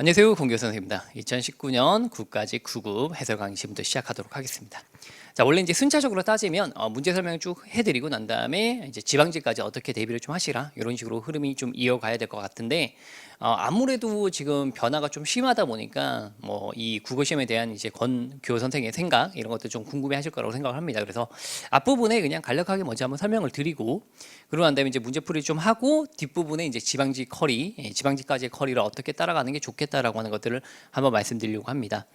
안녕하세요. 공교 선생님입니다. 2019년 9까지 9급 해설 강의 지금부터 시작하도록 하겠습니다. 자, 원래 이제 순차적으로 따지면 문제 설명 쭉 해드리고 난 다음에 이제 지방지까지 어떻게 대비를 좀 하시라 이런 식으로 흐름이 좀 이어가야 될 것 같은데 아무래도 지금 변화가 좀 심하다 보니까 뭐 이 국어 시험에 대한 이제 권교 선생의 생각 이런 것도 좀 궁금해하실 거라고 생각을 합니다. 그래서 앞부분에 그냥 간략하게 먼저 한번 설명을 드리고 그러고 난 다음에 이제 문제풀이 좀 하고 뒷부분에 이제 지방지 커리, 지방지까지의 커리를 어떻게 따라가는 게 좋겠다라고 하는 것들을 한번 말씀드리려고 합니다.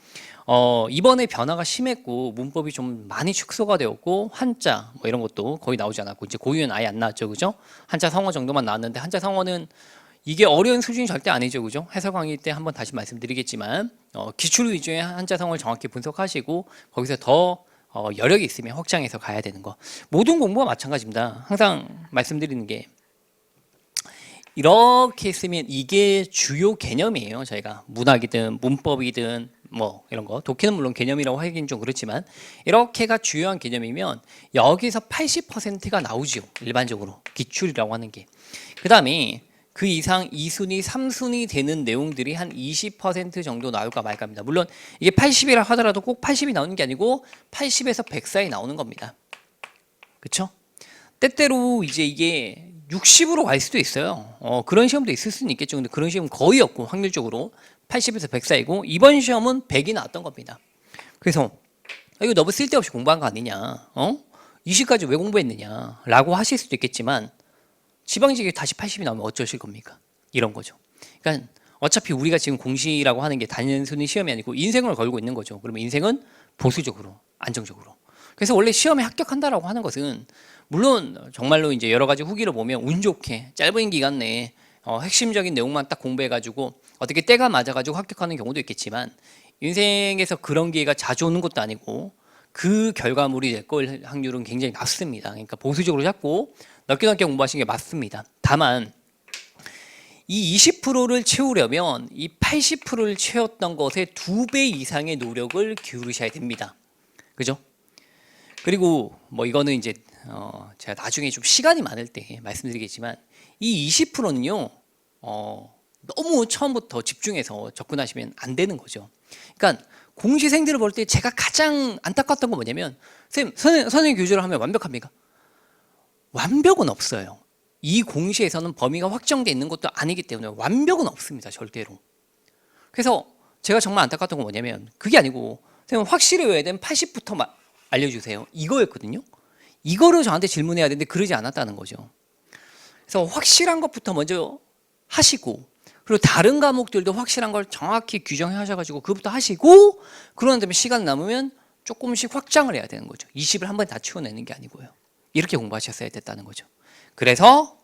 이번에 변화가 심했고 문법이 좀 많이 축소가 되었고 한자 뭐 이런 것도 거의 나오지 않았고 이제 고유는 아예 안 나왔죠, 그죠? 한자 성어 정도만 나왔는데 한자 성어는 이게 어려운 수준이 절대 아니죠, 그죠? 해설 강의 때 한번 다시 말씀드리겠지만 기출 위주의 한자 성어를 정확히 분석하시고 거기서 더 여력이 있으면 확장해서 가야 되는 거. 모든 공부가 마찬가지입니다. 항상 말씀드리는 게 이렇게 쓰면 이게 주요 개념이에요. 저희가 문학이든 문법이든 뭐 이런 거 독해는 물론 개념이라고 하긴 좀 그렇지만 이렇게가 주요한 개념이면 여기서 80%가 나오죠. 일반적으로 기출이라고 하는 게. 그 다음에 그 이상 2순위, 3순위 되는 내용들이 한 20% 정도 나올까 말까입니다. 물론 이게 80이라 하더라도 꼭 80이 나오는 게 아니고 80에서 100 사이 나오는 겁니다. 그렇죠? 때때로 이제 이게 60으로 갈 수도 있어요. 그런 시험도 있을 수는 있겠죠. 근데 그런 시험은 거의 없고 확률적으로 80에서 100 사이고 이번 시험은 100이 나왔던 겁니다. 그래서 이거 너무 쓸데없이 공부한 거 아니냐? 20까지 왜 공부했느냐? 라고 하실 수도 있겠지만 지방직이 다시 80이 나오면 어쩌실 겁니까? 이런 거죠. 그러니까 어차피 우리가 지금 공시라고 하는 게 단순히 시험이 아니고 인생을 걸고 있는 거죠. 그러면 인생은 보수적으로, 안정적으로. 그래서 원래 시험에 합격한다라고 하는 것은 물론 정말로 이제 여러 가지 후기를 보면 운 좋게 짧은 기간 내에 핵심적인 내용만 딱 공부해가지고 어떻게 때가 맞아가지고 합격하는 경우도 있겠지만 인생에서 그런 기회가 자주 오는 것도 아니고 그 결과물이 될 걸 확률은 굉장히 낮습니다. 그러니까 보수적으로 잡고 넓게 공부하시는 게 맞습니다. 다만 이 20%를 채우려면 이 80%를 채웠던 것의 2배 이상의 노력을 기울이셔야 됩니다. 그죠? 그리고 뭐 이거는 이제 제가 나중에 좀 시간이 많을 때 말씀드리겠지만 이 20%는요 너무 처음부터 집중해서 접근하시면 안 되는 거죠. 그러니까 공시생들을 볼 때 제가 가장 안타까웠던 건 뭐냐면 선생님 교재를 하면 완벽합니까? 완벽은 없어요. 이 공시에서는 범위가 확정되어 있는 것도 아니기 때문에 완벽은 없습니다. 절대로. 그래서 제가 정말 안타까웠던 건 뭐냐면 그게 아니고 선생님 확실히 외워야 되면 80부터 알려주세요. 이거였거든요. 이거를 저한테 질문해야 되는데 그러지 않았다는 거죠. 그래서 확실한 것부터 먼저 하시고 그리고 다른 과목들도 확실한 걸 정확히 규정해 하셔가지고 그것부터 하시고 그런 다음에 시간 남으면 조금씩 확장을 해야 되는 거죠. 20을 한 번에 다 치워내는 게 아니고요. 이렇게 공부하셨어야 됐다는 거죠. 그래서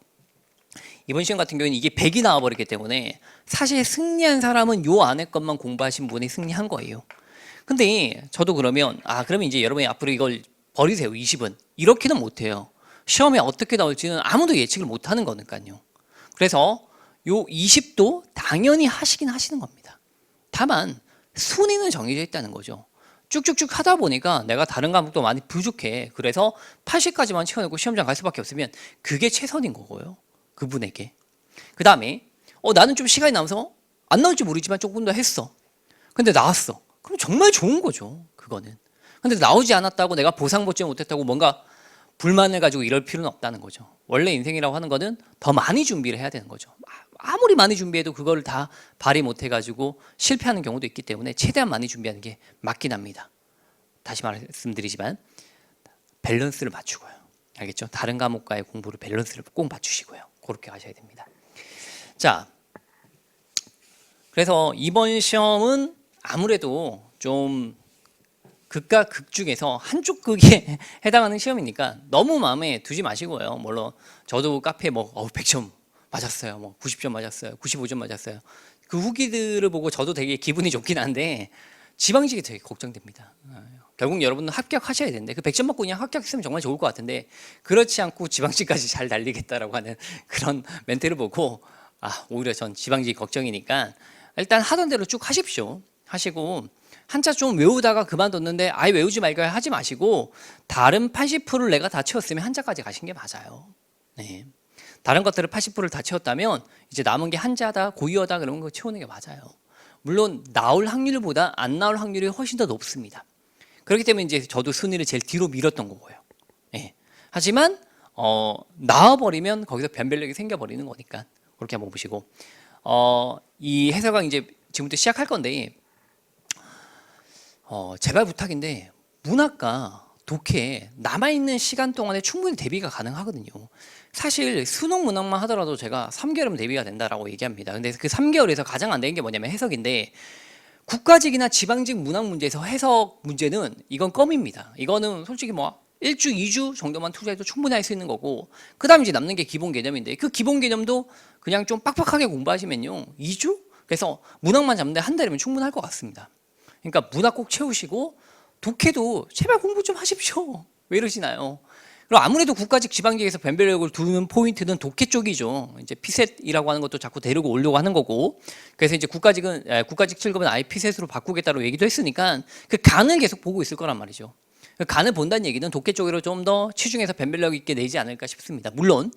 이번 시험 같은 경우에는 이게 100이 나와버렸기 때문에 사실 승리한 사람은 요 안에 것만 공부하신 분이 승리한 거예요. 근데 저도 그러면 그러면 이제 여러분이 앞으로 이걸 버리세요. 20은 이렇게는 못해요. 시험에 어떻게 나올지는 아무도 예측을 못하는 거니까요. 그래서 요 20도 당연히 하시긴 하시는 겁니다. 다만 순위는 정해져 있다는 거죠. 쭉쭉쭉 하다 보니까 내가 다른 과목도 많이 부족해. 그래서 80까지만 채워내고 시험장 갈 수밖에 없으면 그게 최선인 거고요. 그분에게. 그 다음에 나는 좀 시간이 남아서 안 나올지 모르지만 조금 더 했어. 근데 나왔어. 그럼 정말 좋은 거죠. 그거는. 근데 나오지 않았다고 내가 보상받지 못했다고 뭔가 불만을 가지고 이럴 필요는 없다는 거죠. 원래 인생이라고 하는 거는 더 많이 준비를 해야 되는 거죠. 아무리 많이 준비해도 그걸 다 발휘 못해가지고 실패하는 경우도 있기 때문에 최대한 많이 준비하는 게 맞긴 합니다. 다시 말씀드리지만 밸런스를 맞추고요. 알겠죠? 다른 과목과의 공부를 밸런스를 꼭 맞추시고요. 그렇게 하셔야 됩니다. 자, 그래서 이번 시험은 아무래도 좀 극과 극 중에서 한쪽 극에 해당하는 시험이니까 너무 마음에 두지 마시고요. 물론 저도 카페에 100점 맞았어요. 90점 맞았어요. 95점 맞았어요. 그 후기들을 보고 저도 되게 기분이 좋긴 한데 지방직이 되게 걱정됩니다. 결국 여러분은 합격하셔야 되는데 그 100점 맞고 그냥 합격했으면 정말 좋을 것 같은데 그렇지 않고 지방직까지 잘 날리겠다라고 하는 그런 멘트를 보고 오히려 전 지방직이 걱정이니까 일단 하던 대로 쭉 하십시오. 하시고 한자 좀 외우다가 그만뒀는데 아예 외우지 말고 하지 마시고 다른 80%를 내가 다 채웠으면 한자까지 가신 게 맞아요. 네. 다른 것들을 80%를 다 채웠다면 이제 남은 게 한자다 고유어다 그러면 그거 채우는 게 맞아요. 물론 나올 확률보다 안 나올 확률이 훨씬 더 높습니다. 그렇기 때문에 이제 저도 순위를 제일 뒤로 밀었던 거고요. 예. 하지만 나와버리면 거기서 변별력이 생겨버리는 거니까 그렇게 한번 보시고 이 해설강 이제 지금부터 시작할 건데 제발 부탁인데 문학과 독해 남아있는 시간 동안에 충분히 대비가 가능하거든요. 사실 수능 문학만 하더라도 제가 3개월이면 대비가 된다라고 얘기합니다. 근데 그 3개월에서 가장 안 되는 게 뭐냐면 해석인데 국가직이나 지방직 문학 문제에서 해석 문제는 이건 껌입니다. 이거는 솔직히 뭐 1주, 2주 정도만 투자해도 충분히 할 수 있는 거고 그 다음 이제 남는 게 기본 개념인데 그 기본 개념도 그냥 좀 빡빡하게 공부하시면요 2주? 그래서 문학만 잡는데 한 달이면 충분할 것 같습니다. 그러니까 문학 꼭 채우시고 독해도 제발 공부 좀 하십시오. 왜 이러시나요? 그럼 아무래도 국가직 지방직에서 변별력을 두는 포인트는 독해 쪽이죠. 이제 피셋이라고 하는 것도 자꾸 데리고 오려고 하는 거고. 그래서 이제 국가직 7급은 아예 피셋으로 바꾸겠다고 얘기도 했으니까 그 간을 계속 보고 있을 거란 말이죠. 그 간을 본다는 얘기는 독해 쪽으로 좀 더 치중해서 변별력 있게 내지 않을까 싶습니다. 물론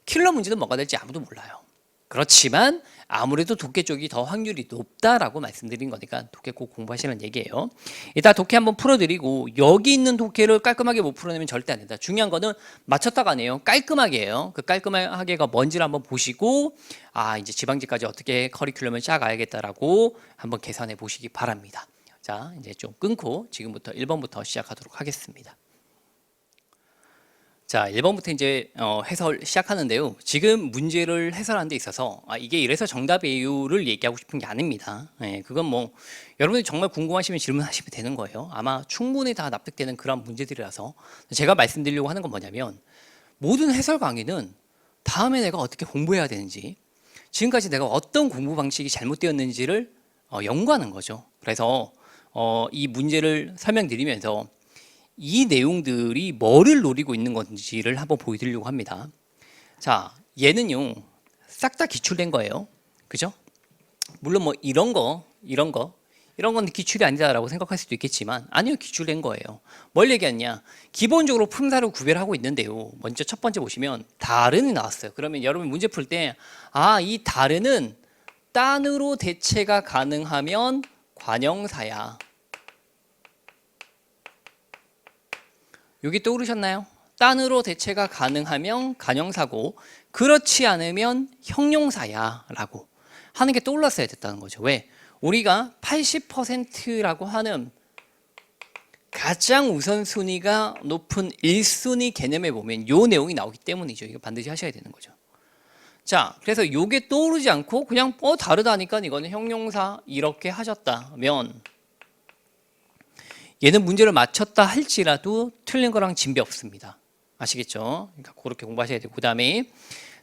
킬러 문제는 뭐가 될지 아무도 몰라요. 그렇지만 아무래도 독해 쪽이 더 확률이 높다라고 말씀드린 거니까 독해 꼭 공부하시는 얘기예요. 이따 독해 한번 풀어드리고 여기 있는 독해를 깔끔하게 못 풀어내면 절대 안 된다. 중요한 거는 맞췄다가 아니에요. 깔끔하게예요. 그 깔끔하게가 뭔지를 한번 보시고 이제 지방직까지 어떻게 커리큘럼을 짜가야겠다라고 한번 계산해 보시기 바랍니다. 자, 이제 좀 끊고 지금부터 1번부터 시작하도록 하겠습니다. 자, 1번부터 이제 해설 시작하는데요. 지금 문제를 해설하는 데 있어서 이게 이래서 정답이에요를 얘기하고 싶은 게 아닙니다. 그건 뭐 여러분이 정말 궁금하시면 질문하시면 되는 거예요. 아마 충분히 다 납득되는 그런 문제들이라서 제가 말씀드리려고 하는 건 뭐냐면 모든 해설 강의는 다음에 내가 어떻게 공부해야 되는지 지금까지 내가 어떤 공부 방식이 잘못되었는지를 연구하는 거죠. 그래서 이 문제를 설명드리면서 이 내용들이 뭐를 노리고 있는 건지를 한번 보여드리려고 합니다. 자, 얘는요 싹 다 기출된 거예요. 그죠? 물론 뭐 이런 건 기출이 아니다라고 생각할 수도 있겠지만 아니요, 기출된 거예요. 뭘 얘기하냐? 기본적으로 품사를 구별하고 있는데요. 먼저 첫 번째 보시면 다른이 나왔어요. 그러면 여러분 문제 풀 때 이 다른은 딴으로 대체가 가능하면 관형사야. 여기 떠오르셨나요? 딴으로 대체가 가능하면 관형사고 그렇지 않으면 형용사야 라고 하는 게 떠올랐어야 됐다는 거죠. 왜? 우리가 80%라고 하는 가장 우선순위가 높은 1순위 개념에 보면 이 내용이 나오기 때문이죠. 이거 반드시 하셔야 되는 거죠. 자, 그래서 이게 떠오르지 않고 그냥 다르다니까 이거는 형용사 이렇게 하셨다면 얘는 문제를 맞췄다 할지라도 틀린 거랑 진배 없습니다. 아시겠죠? 그러니까 그렇게 공부하셔야 되고 그 다음에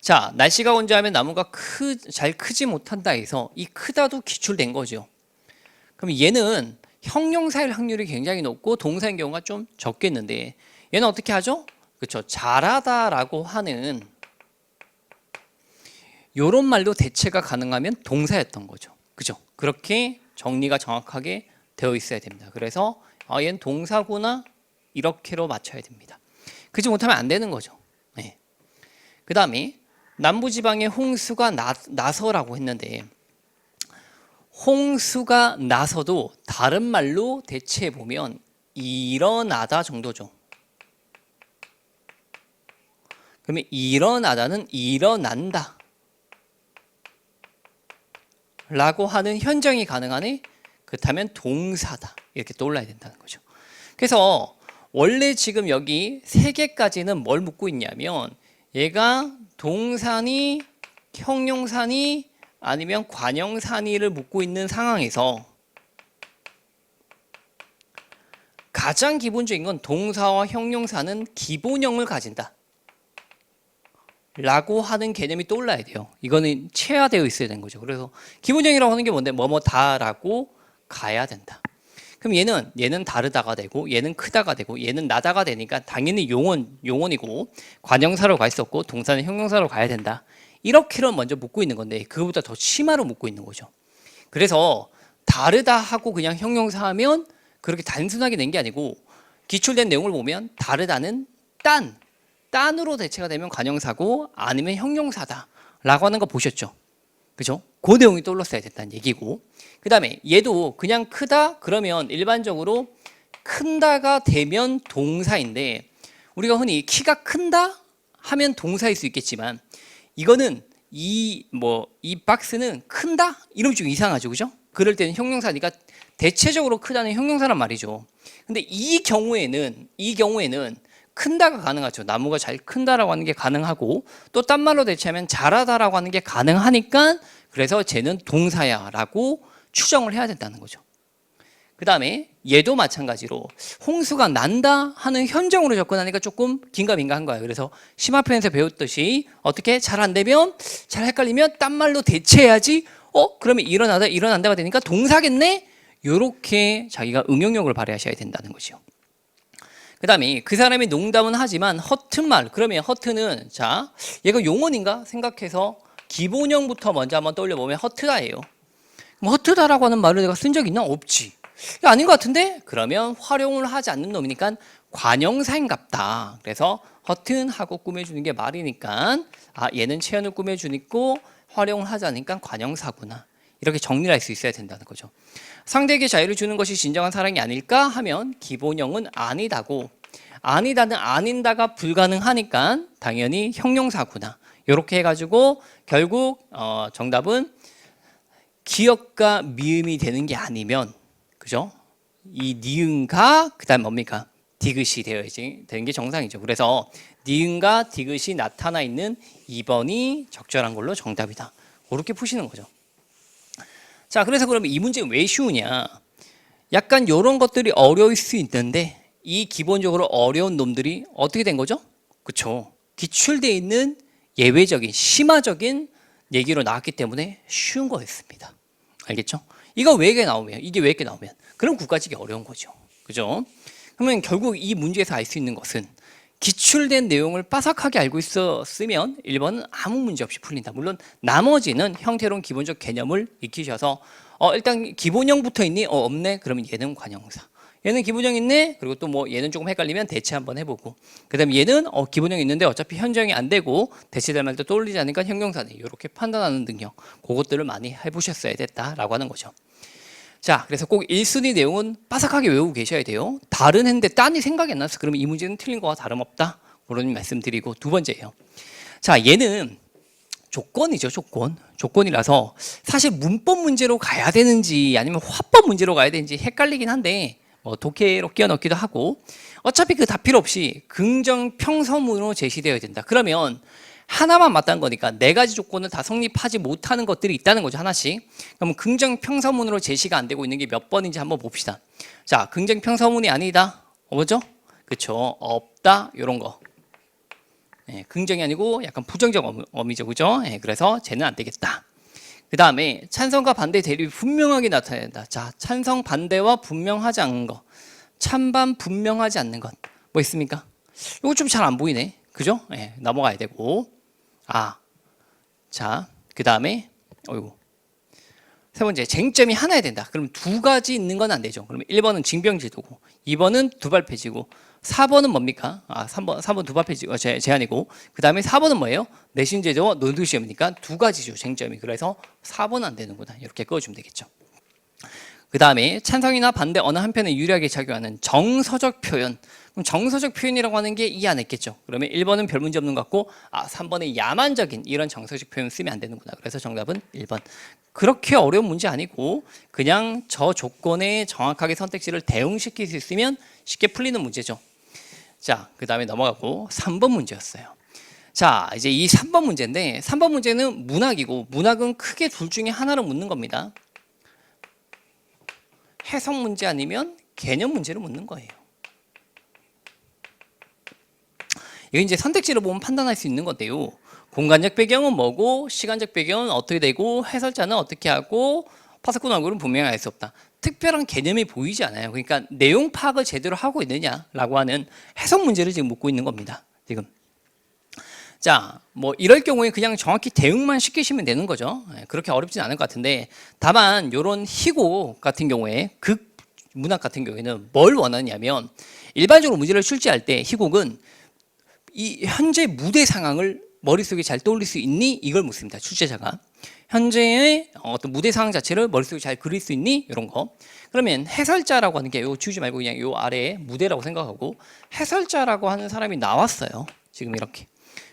자, 날씨가 건조하면 나무가 잘 크지 못한다 해서 이 크다도 기출된 거죠. 그럼 얘는 형용사일 확률이 굉장히 높고 동사인 경우가 좀 적겠는데 얘는 어떻게 하죠? 그렇죠. 잘하다라고 하는 요런 말로 대체가 가능하면 동사였던 거죠. 그죠? 그렇게 정리가 정확하게 되어 있어야 됩니다. 그래서 얘는 동사구나 이렇게로 맞춰야 됩니다. 그렇지 못하면 안 되는 거죠. 네. 그 다음에 남부지방에 홍수가 나서라고 했는데 홍수가 나서도 다른 말로 대체해 보면 일어나다 정도죠. 그러면 일어나다는 일어난다 라고 하는 현정이 가능하네. 그렇다면 동사다 이렇게 떠올라야 된다는 거죠. 그래서 원래 지금 여기 3개까지는 뭘 묻고 있냐면 얘가 동사니 형용사니 아니면 관형사니를 묻고 있는 상황에서 가장 기본적인 건 동사와 형용사는 기본형을 가진다 라고 하는 개념이 떠올라야 돼요. 이거는 체화되어 있어야 되는 거죠. 그래서 기본형이라고 하는 게 뭔데? 뭐뭐다라고 가야 된다. 그럼 얘는 다르다가 되고 얘는 크다가 되고 얘는 나다가 되니까 당연히 용언이고 관형사로 갈 수 없고 동사는 형용사로 가야 된다. 이렇게로 먼저 묻고 있는 건데 그거보다 더 심화로 묻고 있는 거죠. 그래서 다르다 하고 그냥 형용사 하면 그렇게 단순하게 낸 게 아니고 기출된 내용을 보면 다르다는 딴으로 대체가 되면 관형사고 아니면 형용사다 라고 하는 거 보셨죠? 그죠? 그 내용이 떠올랐어야 됐다는 얘기고, 그 다음에 얘도 그냥 크다 그러면 일반적으로 큰다가 되면 동사인데, 우리가 흔히 키가 큰다 하면 동사일 수 있겠지만, 이거는 이 박스는 큰다 이러면 좀 이상하죠, 그죠? 그럴 때는 형용사니까 대체적으로 크다는 형용사란 말이죠. 근데 이 경우에는 큰다가 가능하죠. 나무가 잘 큰다라고 하는 게 가능하고, 또 딴 말로 대체하면 잘하다라고 하는 게 가능하니까, 그래서 쟤는 동사야라고 추정을 해야 된다는 거죠. 그 다음에 얘도 마찬가지로 홍수가 난다 하는 현정으로 접근하니까 조금 긴가민가한 거예요. 그래서 심화 표현에서 배웠듯이 어떻게 잘 안 되면, 잘 헷갈리면 딴 말로 대체해야지. 그러면 일어난다가 되니까 동사겠네. 요렇게 자기가 응용력을 발휘하셔야 된다는 거죠. 그 다음에 그 사람이 농담은 하지만 허튼 말, 그러면 허트는, 자, 얘가 용언인가 생각해서 기본형부터 먼저 한번 떠올려보면 허트다예요. 허트다라고 하는 말을 내가 쓴 적 있나? 없지. 아닌 것 같은데? 그러면 활용을 하지 않는 놈이니까 관형사인갑다. 그래서 허튼 하고 꾸며주는 게 말이니까, 얘는 체현을 꾸며주니까 활용을 하지 않으니까 관형사구나. 이렇게 정리를 할 수 있어야 된다는 거죠. 상대에게 자유를 주는 것이 진정한 사랑이 아닐까 하면 기본형은 아니다고, 아니다는 아닌다가 불가능하니까 당연히 형용사구나. 이렇게 해가지고 결국 정답은 기역과 미음이 되는 게 아니면, 그죠? 이 니은과 그다음 뭡니까? 디귿이 되는 게 정상이죠. 그래서 니은과 디귿이 나타나 있는 2번이 적절한 걸로 정답이다. 그렇게 푸시는 거죠. 자, 그래서 그러면 이 문제는 왜 쉬우냐? 약간 이런 것들이 어려울 수 있는데, 이 기본적으로 어려운 놈들이 어떻게 된 거죠? 그렇죠. 기출되어 있는 예외적인 심화적인 얘기로 나왔기 때문에 쉬운 거였습니다. 알겠죠? 이게 왜 이렇게 나오면 그럼 국가직이 어려운 거죠. 그죠? 그러면 결국 이 문제에서 알 수 있는 것은, 기출된 내용을 빠삭하게 알고 있었으면 1번은 아무 문제 없이 풀린다. 물론 나머지는 형태로운 기본적 개념을 익히셔서 일단 기본형부터 있니? 없네? 그러면 얘는 관형사. 얘는 기본형 있네? 그리고 또 얘는 조금 헷갈리면 대체 한번 해보고, 그 다음에 얘는 기본형 있는데 어차피 현정이 안 되고 대체될 말도 떠올리지 않으니까 형용사네. 이렇게 판단하는 능력, 그것들을 많이 해보셨어야 됐다라고 하는 거죠. 자, 그래서 꼭 1순위 내용은 빠삭하게 외우고 계셔야 돼요. 다른 했는데 딴이 생각이 안 나서 그러면 이 문제는 틀린 거와 다름없다, 그런 말씀드리고, 두 번째예요. 자, 얘는 조건이죠. 조건이라서 사실 문법 문제로 가야 되는지 아니면 화법 문제로 가야 되는지 헷갈리긴 한데, 독해로 끼워 넣기도 하고, 어차피 그 다 필요 없이 긍정 평서문으로 제시되어야 된다. 그러면 하나만 맞다는 거니까 4가지 조건을 다 성립하지 못하는 것들이 있다는 거죠, 하나씩. 그럼 긍정 평서문으로 제시가 안 되고 있는 게 몇 번인지 한번 봅시다. 자, 긍정 평서문이 아니다. 뭐죠? 그쵸, 없다, 요런 거. 긍정이 아니고 약간 부정적 어미죠, 그죠? 그래서 쟤는 안 되겠다. 그 다음에 찬성과 반대 대립이 분명하게 나타나야 된다. 자, 찬성 반대와 분명하지 않은 것, 찬반 분명하지 않는 것, 뭐 있습니까? 이거 좀 잘 안 보이네, 그죠? 넘어가야 되고. 자, 그 다음에 세 번째, 쟁점이 하나야 된다. 그럼 2가지 있는 건 안 되죠. 그러면 1번은 징병제도고, 2번은 두발폐지고, 4번은 뭡니까? 3번 두발폐지고 제한이고, 그 다음에 4번은 뭐예요? 내신제도와 논술시험이니까 2가지죠, 쟁점이. 그래서 4번은 안 되는구나, 이렇게 그어주면 되겠죠. 그 다음에 찬성이나 반대 어느 한편에 유리하게 작용하는 정서적 표현. 그럼 정서적 표현이라고 하는 게 이해 안 했겠죠. 그러면 1번은 별 문제 없는 것 같고, 3번에 야만적인 이런 정서적 표현 쓰면 안 되는구나. 그래서 정답은 1번. 그렇게 어려운 문제 아니고 그냥 저 조건에 정확하게 선택지를 대응시킬 수 있으면 쉽게 풀리는 문제죠. 자, 그 다음에 넘어가고 3번 문제였어요. 자, 이제 이 3번 문제인데, 3번 문제는 문학이고, 문학은 크게 둘 중에 하나를 묻는 겁니다. 해석 문제 아니면 개념 문제를 묻는 거예요. 이거 이제 선택지를 보면 판단할 수 있는 건데요. 공간적 배경은 뭐고, 시간적 배경은 어떻게 되고, 해설자는 어떻게 하고, 파스꾼 얼굴은 분명히 알 수 없다. 특별한 개념이 보이지 않아요. 그러니까 내용 파악을 제대로 하고 있느냐라고 하는 해석 문제를 지금 묻고 있는 겁니다, 지금. 자, 이럴 경우에 그냥 정확히 대응만 시키시면 되는 거죠. 그렇게 어렵진 않을 것 같은데, 다만 이런 희곡 같은 경우에, 극 문학 같은 경우에는 뭘 원하냐면, 일반적으로 문제를 출제할 때 희곡은 이 현재 무대 상황을 머릿속에 잘 떠올릴 수 있니? 이걸 묻습니다. 출제자가. 현재의 어떤 무대 상황 자체를 머릿속에 잘 그릴 수 있니? 이런 거. 그러면 해설자라고 하는 게 요 지우지 말고 그냥 요 아래에 무대라고 생각하고 해설자라고 하는 사람이 나왔어요. 지금 이렇게.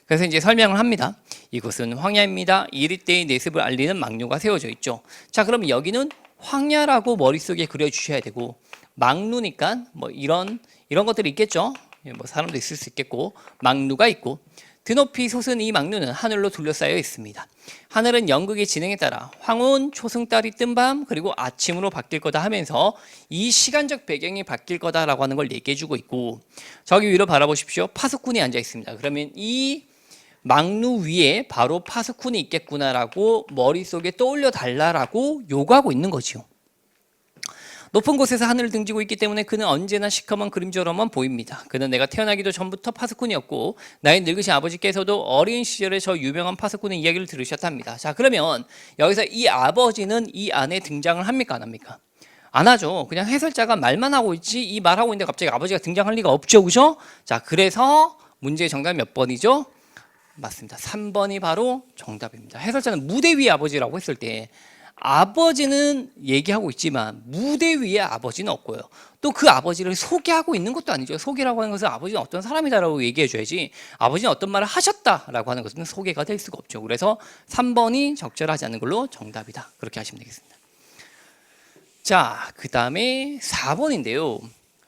그래서 이제 설명을 합니다. 이곳은 황야입니다. 이리 때의 내습을 알리는 망루가 세워져 있죠. 자, 그럼 여기는 황야라고 머릿속에 그려주셔야 되고 망루니까 뭐 이런 것들이 있겠죠. 뭐 사람도 있을 수 있겠고 망루가 있고 드높이 솟은 이 망루는 하늘로 둘러싸여 있습니다. 하늘은 연극의 진행에 따라 황혼, 초승달이 뜬 밤 그리고 아침으로 바뀔 거다 하면서 이 시간적 배경이 바뀔 거다라고 하는 걸 얘기해주고 있고 저기 위로 바라보십시오. 파수꾼이 앉아 있습니다. 그러면 이 망루 위에 바로 파수꾼이 있겠구나라고 머릿속에 떠올려 달라라고 요구하고 있는 거죠. 높은 곳에서 하늘을 등지고 있기 때문에 그는 언제나 시커먼 그림자로만 보입니다. 그는 내가 태어나기도 전부터 파수꾼이었고 나의 늙으신 아버지께서도 어린 시절에 저 유명한 파수꾼의 이야기를 들으셨답니다. 자, 그러면 여기서 이 아버지는 이 안에 등장을 합니까 안 합니까? 안 하죠. 그냥 해설자가 말만 하고 있지 이 말하고 있는데 갑자기 아버지가 등장할 리가 없죠. 그죠? 자, 그래서 문제의 정답이 몇 번이죠? 맞습니다. 3번이 바로 정답입니다. 해설자는 무대 위의 아버지라고 했을 때 아버지는 얘기하고 있지만 무대 위에 아버지는 없고요. 또 그 아버지를 소개하고 있는 것도 아니죠. 소개라고 하는 것은 아버지는 어떤 사람이다라고 얘기해 줘야지 아버지는 어떤 말을 하셨다라고 하는 것은 소개가 될 수가 없죠. 그래서 3번이 적절하지 않은 걸로 정답이다. 그렇게 하시면 되겠습니다. 자, 그 다음에 4번인데요.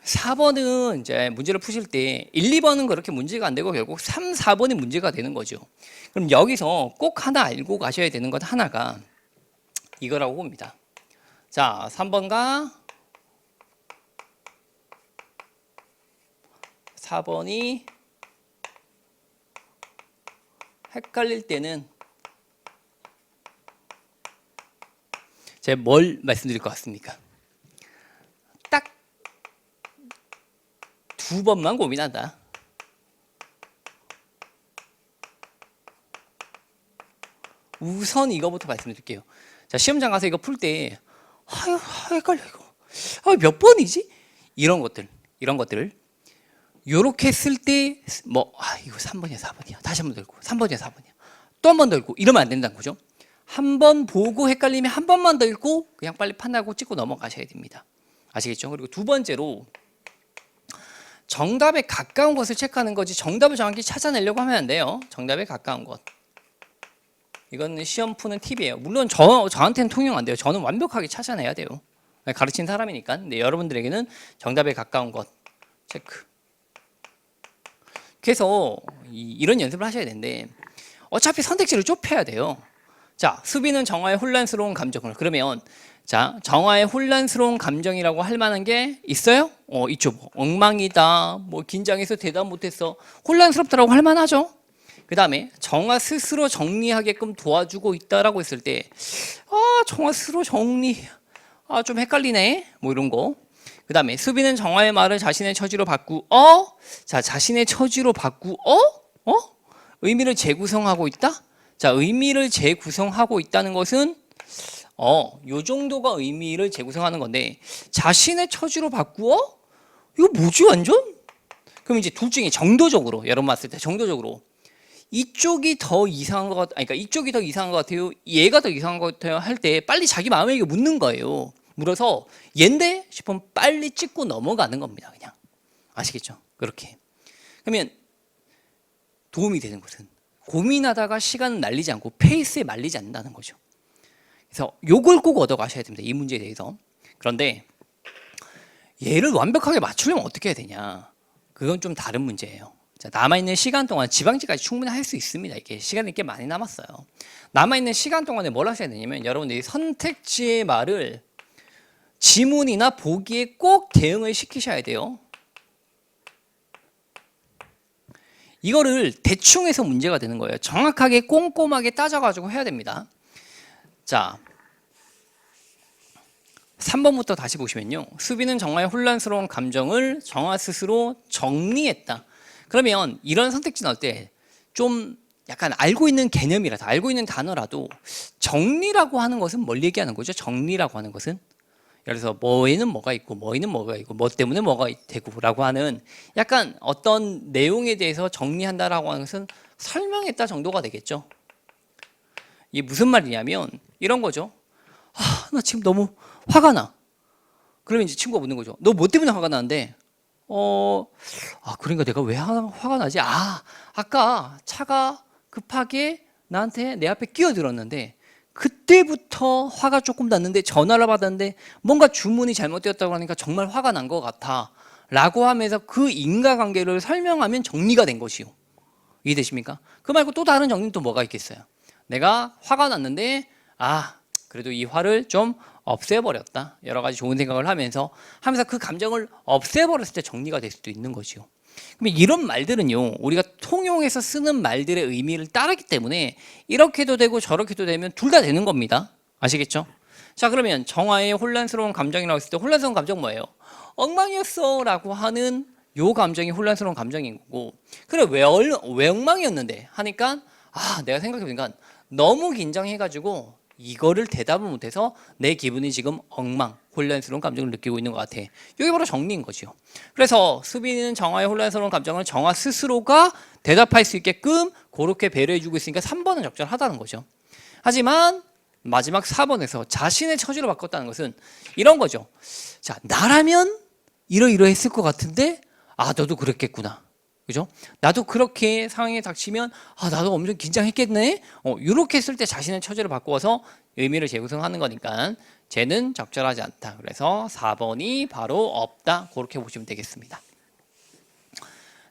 4번은 이제 문제를 푸실 때 1, 2번은 그렇게 문제가 안 되고 결국 3, 4번이 문제가 되는 거죠. 그럼 여기서 꼭 하나 알고 가셔야 되는 것 하나가 이거라고 봅니다. 자, 3번과 4번이 헷갈릴 때는 제가 뭘 말씀드릴 것 같습니까? 딱 2번만 고민한다. 우선 이거부터 말씀드릴게요. 자, 시험장 가서 이거 풀 때 헷갈려 이거. 몇 번이지? 이런 것들 요렇게 쓸 때 뭐 이거 3번이야 4번이야 다시 한 번 더 읽고 3번이야 4번이야 또 한 번 더 읽고 이러면 안 된다는 거죠. 한 번 보고 헷갈리면 한 번만 더 읽고 그냥 빨리 판단하고 찍고 넘어가셔야 됩니다. 아시겠죠? 그리고 두 번째로 정답에 가까운 것을 체크하는 거지 정답을 정확히 찾아내려고 하면 안 돼요. 정답에 가까운 것. 이건 시험 푸는 팁이에요. 물론 저한테는 통용 안 돼요. 저는 완벽하게 찾아내야 돼요. 가르친 사람이니까. 근데 여러분들에게는 정답에 가까운 것 체크. 그래서 이런 연습을 하셔야 되는데 어차피 선택지를 좁혀야 돼요. 자, 수비는 정화의 혼란스러운 감정을. 그러면 자, 정화의 혼란스러운 감정이라고 할 만한 게 있어요? 있죠. 뭐 엉망이다. 뭐 긴장해서 대답 못했어. 혼란스럽다라고 할 만하죠. 그 다음에 정화 스스로 정리하게끔 도와주고 있다라고 했을 때 정화 스스로 정리 좀 헷갈리네 뭐 이런 거. 그 다음에 수비는 정화의 말을 자신의 처지로 자, 자신의 처지로 의미를 재구성하고 있다. 자, 의미를 재구성하고 있다는 것은 요 정도가 의미를 재구성하는 건데 자신의 처지로 바꾸어? 이거 뭐지 완전? 그럼 이제 둘 중에 정도적으로 여러분 봤을 때 정도적으로 이쪽이 더 이상한 것 같아요. 그러니까 이쪽이 더 이상한 것 같아요. 얘가 더 이상한 것 같아요. 할 때 빨리 자기 마음에 묻는 거예요. 물어서 얘인데 싶으면 빨리 찍고 넘어가는 겁니다. 그냥 아시겠죠? 그렇게. 그러면 도움이 되는 것은 고민하다가 시간을 날리지 않고 페이스에 말리지 않는다는 거죠. 그래서 요걸 꼭 얻어가셔야 됩니다. 이 문제에 대해서. 그런데 얘를 완벽하게 맞추려면 어떻게 해야 되냐? 그건 좀 다른 문제예요. 자, 남아있는 시간 동안 지방지까지 충분히 할 수 있습니다. 이게 시간이 꽤 많이 남았어요. 남아있는 시간 동안에 뭘 하셔야 되냐면 여러분들이 선택지의 말을 지문이나 보기에 꼭 대응을 시키셔야 돼요. 이거를 대충 해서 문제가 되는 거예요. 정확하게 꼼꼼하게 따져가지고 해야 됩니다. 자, 3번부터 다시 보시면요. 수비는 정화의 혼란스러운 감정을 정화 스스로 정리했다. 그러면 이런 선택지 나올 때 좀 약간 알고 있는 개념이라도 알고 있는 단어라도 정리라고 하는 것은 뭘 얘기하는 거죠? 정리라고 하는 것은 예를 들어서 뭐에는 뭐가 있고 뭐에는 뭐가 있고 뭐 때문에 뭐가 되고 라고 하는 약간 어떤 내용에 대해서 정리한다라고 하는 것은 설명했다 정도가 되겠죠. 이게 무슨 말이냐면 이런 거죠. 나 지금 너무 화가 나. 그러면 이제 친구가 묻는 거죠. 너 뭐 때문에 화가 나는데? 그러니까 내가 왜 화가 나지? 아까 차가 급하게 나한테 내 앞에 끼어들었는데 그때부터 화가 조금 났는데 전화를 받았는데 뭔가 주문이 잘못되었다고 하니까 정말 화가 난 것 같아 라고 하면서 그 인과관계를 설명하면 정리가 된 것이요. 이해되십니까? 그 말고 또 다른 정리는 또 뭐가 있겠어요? 내가 화가 났는데 그래도 이 화를 좀 없애버렸다. 여러 가지 좋은 생각을 하면서 그 감정을 없애버렸을 때 정리가 될 수도 있는 거죠. 그럼 이런 말들은요, 우리가 통용해서 쓰는 말들의 의미를 따르기 때문에 이렇게도 되고 저렇게도 되면 둘 다 되는 겁니다. 아시겠죠? 자, 그러면 정화의 혼란스러운 감정이라고 했을 때 혼란스러운 감정 뭐예요? 엉망이었어 라고 하는 요 감정이 혼란스러운 감정인 거고, 그래 왜 엉망이었는데 하니까 내가 생각해보니까 너무 긴장해가지고 이거를 대답을 못해서 내 기분이 지금 혼란스러운 감정을 느끼고 있는 것 같아. 이게 바로 정리인 거죠. 그래서 수빈이는 정화의 혼란스러운 감정을 정화 스스로가 대답할 수 있게끔 그렇게 배려해주고 있으니까 3번은 적절하다는 거죠. 하지만 마지막 4번에서 자신의 처지로 바꿨다는 것은 이런 거죠. 자, 나라면 이러이러했을 것 같은데 너도 그랬겠구나. 그죠? 나도 그렇게 상황에 닥치면 나도 엄청 긴장했겠네. 이렇게 했을 때 자신의 처지를 바꾸어서 의미를 재구성하는 거니까 쟤는 적절하지 않다. 그래서 4번이 바로 없다. 그렇게 보시면 되겠습니다.